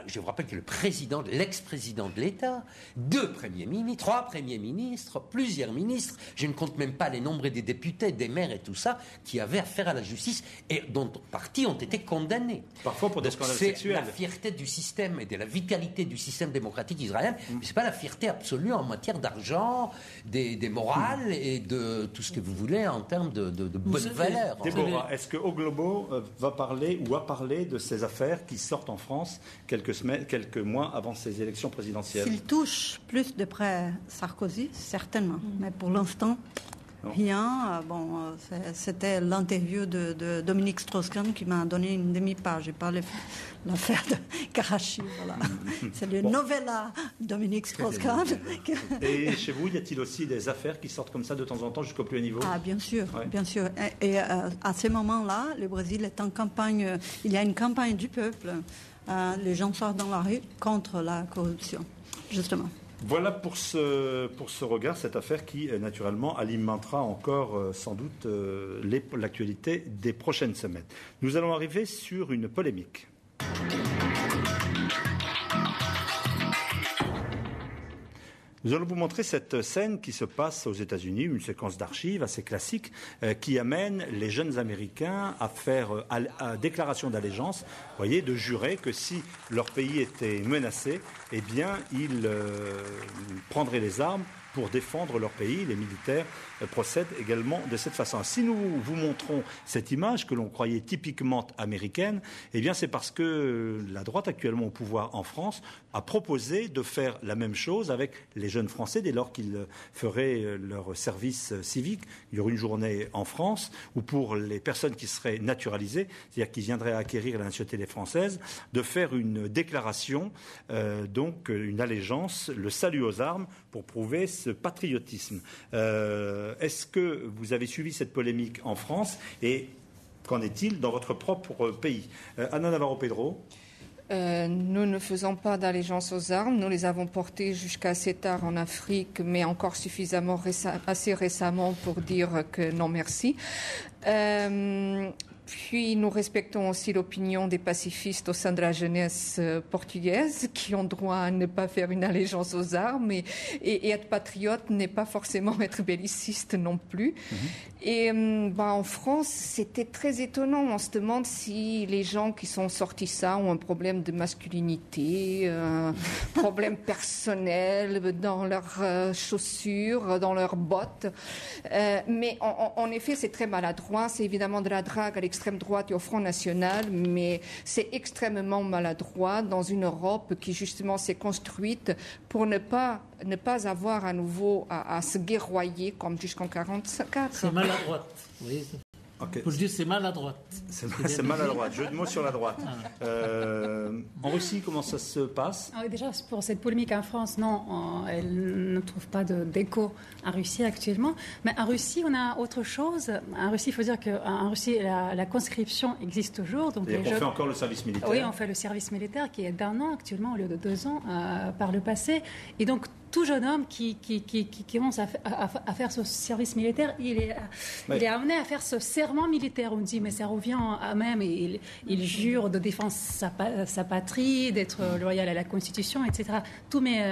je vous rappelle que l'ex-président de l'État, 2 premiers ministres, 3 premiers ministres, plusieurs ministres, je ne compte même pas les nombres des députés, des maires et tout ça, qui avaient affaire à la justice et dont partie ont été condamnés. Parfois pour des scandales sexuels. C'est la fierté du système et de la vitalité du système démocratique israélien, mais ce n'est pas la fierté absolue en matière d'argent, des morales et de tout ce que vous voulez en termes de bonnes valeurs. Déborah, est-ce que O Globo va parler ou a parlé de ces affaires qui sortent en France quelques mois avant ces élections présidentielles? S'il touche plus de près Sarkozy, certainement. Mais pour l'instant, rien. C'était l'interview de Dominique Strauss-Kahn qui m'a donné une demi-page. J'ai parlé de l'affaire de Karachi. Voilà. C'est le novella Dominique Strauss-Kahn. Et chez vous, y a-t-il aussi des affaires qui sortent comme ça de temps en temps jusqu'au plus haut niveau? Ah, bien sûr, bien sûr. Et à ce moment-là, le Brésil est en campagne. Il y a une campagne du peuple. Les gens sortent dans la rue contre la corruption, justement. Voilà pour ce regard, cette affaire qui, naturellement, alimentera encore, sans doute, l'actualité des prochaines semaines. Nous allons arriver sur une polémique. Nous allons vous montrer cette scène qui se passe aux États-Unis, une séquence d'archives assez classique qui amène les jeunes Américains à faire déclaration d'allégeance, voyez, de jurer que si leur pays était menacé, eh bien, ils prendraient les armes pour défendre leur pays. Les militaires procèdent également de cette façon. Si nous vous montrons cette image que l'on croyait typiquement américaine, eh bien c'est parce que la droite actuellement au pouvoir en France a proposé de faire la même chose avec les jeunes Français dès lors qu'ils feraient leur service civique. Il y aurait une journée en France où pour les personnes qui seraient naturalisées, c'est-à-dire qui viendraient à acquérir la nationalité française, de faire une déclaration, donc une allégeance, le salut aux armes pour prouver ce patriotisme. Est-ce que vous avez suivi cette polémique en France et qu'en est-il dans votre propre pays? Anna Navarro-Pedro. Nous ne faisons pas d'allégeance aux armes. Nous les avons portées jusqu'à assez tard en Afrique, mais encore suffisamment assez récemment pour dire que non merci. Puis nous respectons aussi l'opinion des pacifistes au sein de la jeunesse portugaise qui ont droit à ne pas faire une allégeance aux armes et être patriote n'est pas forcément être belliciste non plus. Et en France, c'était très étonnant. On se demande si les gens qui sont sortis ça ont un problème de masculinité, un problème personnel dans leurs chaussures, dans leurs bottes. Mais en effet, c'est très maladroit. C'est évidemment de la drague à l'extrême droite et au Front National, mais c'est extrêmement maladroit dans une Europe qui justement s'est construite pour ne pas avoir à nouveau à se guerroyer comme jusqu'en 1944. C'est maladroite, oui. Okay. Pour dire c'est mal à droite. C'est mal à droite. Jeu de mots sur la droite. En Russie, comment ça se passe? Déjà, pour cette polémique en France, non, elle ne trouve pas d'écho en Russie actuellement. Mais en Russie, on a autre chose. En Russie, il faut dire qu'en Russie, la conscription existe toujours. Donc on fait encore le service militaire. Oui, on fait le service militaire qui est d'1 an actuellement au lieu de 2 ans par le passé. Et donc, tout jeune homme qui commence à faire ce service militaire, il est amené à faire ce serment militaire. On dit, mais ça revient à même, et il jure de défendre sa patrie, d'être loyal à la Constitution, etc. Tous mes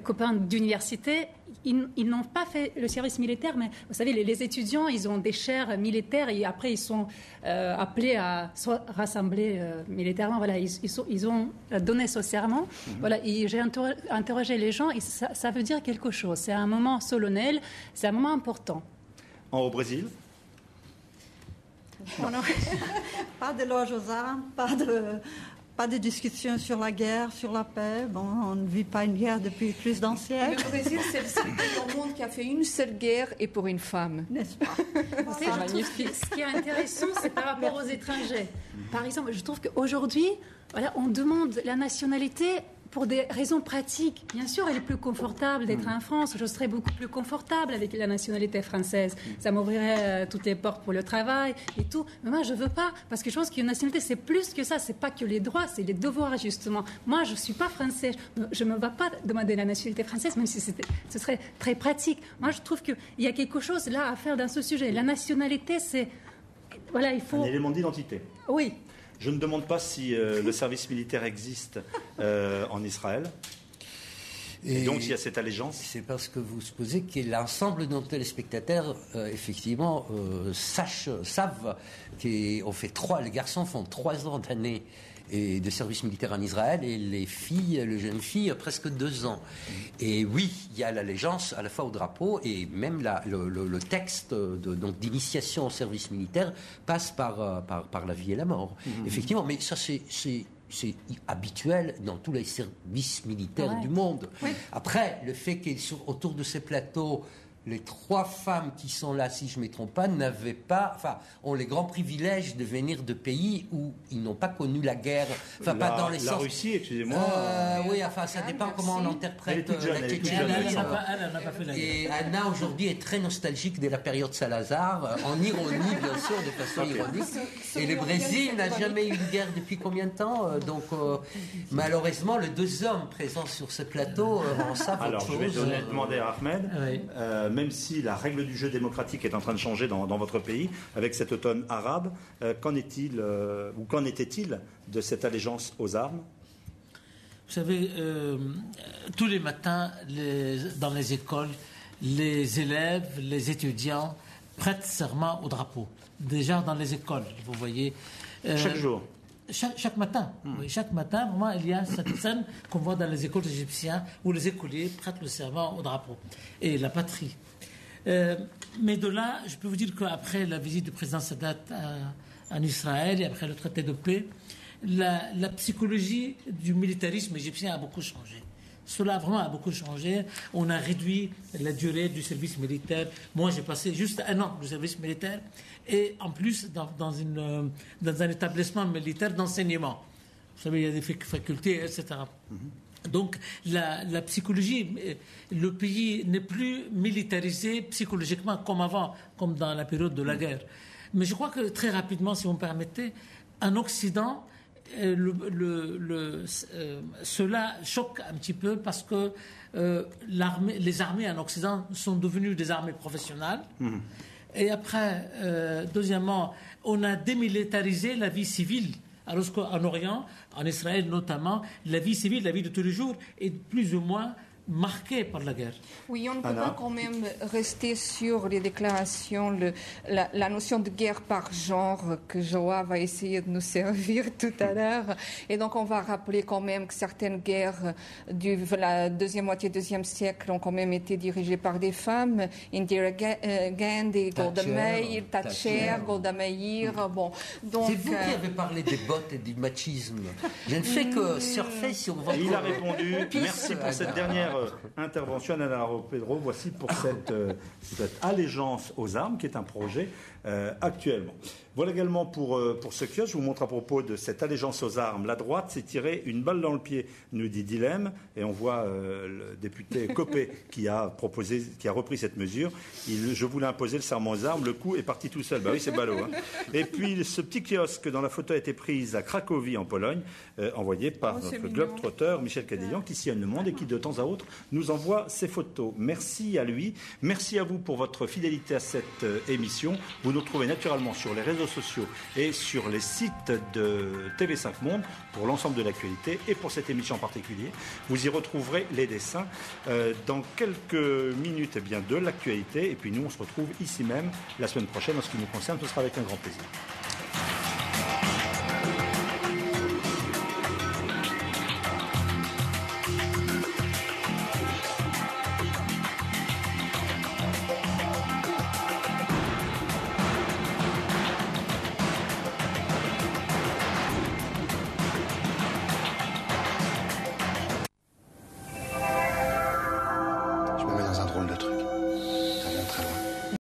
copains d'université, ils n'ont pas fait le service militaire, mais vous savez, les étudiants, ils ont des chaires militaires et après, ils sont appelés à se rassembler militairement. Voilà, ils ont donné ce serment. Voilà, et j'ai interrogé les gens et ça veut dire quelque chose. C'est un moment solennel, c'est un moment important. Au Brésil? Pas d'éloge aux armes, pas de discussion sur la guerre, sur la paix. Bon, on ne vit pas une guerre depuis plus d'un siècle. Le Brésil, c'est le seul pays au monde qui a fait une seule guerre et pour une femme. N'est-ce pas? C'est magnifique. Ce qui est intéressant, c'est par rapport aux étrangers. Par exemple, je trouve qu'aujourd'hui, voilà, on demande la nationalité pour des raisons pratiques. Bien sûr, elle est plus confortable d'être en France. Je serais beaucoup plus confortable avec la nationalité française. Ça m'ouvrirait toutes les portes pour le travail et tout. Mais moi, je veux pas, parce que je pense qu'une nationalité, c'est plus que ça. C'est pas que les droits, c'est les devoirs, justement. Moi, je suis pas français. Je me vais pas demander la nationalité française, même si ce serait très pratique. Moi, je trouve qu'il y a quelque chose là à faire dans ce sujet. La nationalité, c'est... Voilà, il faut... Un élément d'identité. Oui. Je ne demande pas si le service militaire existe en Israël. Et donc, il y a cette allégeance. C'est parce que vous supposez que l'ensemble de nos téléspectateurs, effectivement, savent qu'on fait les garçons font 3 ans d'année et de service militaire en Israël et les jeunes filles, presque 2 ans. Et oui, il y a l'allégeance à la fois au drapeau et même le texte d'initiation au service militaire passe par la vie et la mort. Effectivement, mais ça c'est habituel dans tous les services militaires du monde. Oui. Après, le fait qu'autour de ces plateaux, les 3 femmes qui sont là, si je ne me trompe pas, ont les grands privilèges de venir de pays où ils n'ont pas connu la guerre. Enfin, pas dans les sens... La Russie, excusez-moi. Oui, enfin, ça dépend comment on interprète la Tchétchénie. Elle n'a pas fait la guerre. Et Anna, aujourd'hui, est très nostalgique de la période Salazar, en ironie, bien sûr, de façon ironique. Et le Brésil n'a jamais eu de guerre depuis combien de temps? Donc, malheureusement, les 2 hommes présents sur ce plateau en savent autre chose. Alors, je vais demander à Ahmed... Oui. Même si la règle du jeu démocratique est en train de changer dans votre pays, avec cet automne arabe, qu'en était-il de cette allégeance aux armes? Vous savez, tous les matins, dans les écoles, les élèves, les étudiants prêtent serment au drapeau. Déjà dans les écoles, vous voyez. Chaque jour? Chaque matin. Oui, chaque matin, vraiment, il y a cette scène qu'on voit dans les écoles égyptiennes où les écoliers prêtent le serment au drapeau et la patrie. Mais de là, je peux vous dire qu'après la visite du président Sadat en Israël et après le traité de paix, la psychologie du militarisme égyptien a beaucoup changé. Cela vraiment a beaucoup changé. On a réduit la durée du service militaire. Moi, j'ai passé juste 1 an de service militaire et en plus dans un établissement militaire d'enseignement. Vous savez, il y a des facultés, etc. Donc, la psychologie, le pays n'est plus militarisé psychologiquement comme avant, comme dans la période de la guerre. Mais je crois que très rapidement, si vous me permettez, en Occident, cela choque un petit peu parce que les armées en Occident sont devenues des armées professionnelles. Et après, deuxièmement, on a démilitarisé la vie civile. Alors qu'en Orient, en Israël notamment, la vie civile, la vie de tous les jours est plus ou moins marquée par la guerre. Oui, on ne peut pas quand même rester sur les déclarations, la notion de guerre par genre que Joa va essayer de nous servir tout à l'heure. Et donc on va rappeler quand même que certaines guerres de la deuxième moitié du XIIe siècle ont quand même été dirigées par des femmes. Indira Gandhi, Golda Meir, Thatcher, Golda Meir. Bon, donc, c'est vous qui avez parlé des bottes et du machisme. Je ne fais que surfer sur votre... Il a répondu. Merci pour cette dernière intervention, Ana Pedro. Voici pour cette allégeance aux armes, qui est un projet actuellement. Voilà également pour ce kiosque. Je vous montre à propos de cette allégeance aux armes. La droite s'est tirée une balle dans le pied, nous dit Dilemme, et on voit le député Copé qui a repris cette mesure. Je voulais imposer le serment aux armes, le coup est parti tout seul. Bah oui, c'est ballot. Hein. Et puis ce petit kiosque dont la photo a été prise à Cracovie en Pologne, envoyé par notre globe-trotter Michel Cadillan, qui sillonne le monde et qui de temps à autre nous envoie ses photos. Merci à lui. Merci à vous pour votre fidélité à cette émission. Vous nous retrouvez naturellement sur les réseaux sociaux et sur les sites de TV5 Monde pour l'ensemble de l'actualité et pour cette émission en particulier. Vous y retrouverez les dessins dans quelques minutes de l'actualité. Et puis nous, on se retrouve ici même la semaine prochaine. En ce qui nous concerne, ce sera avec un grand plaisir.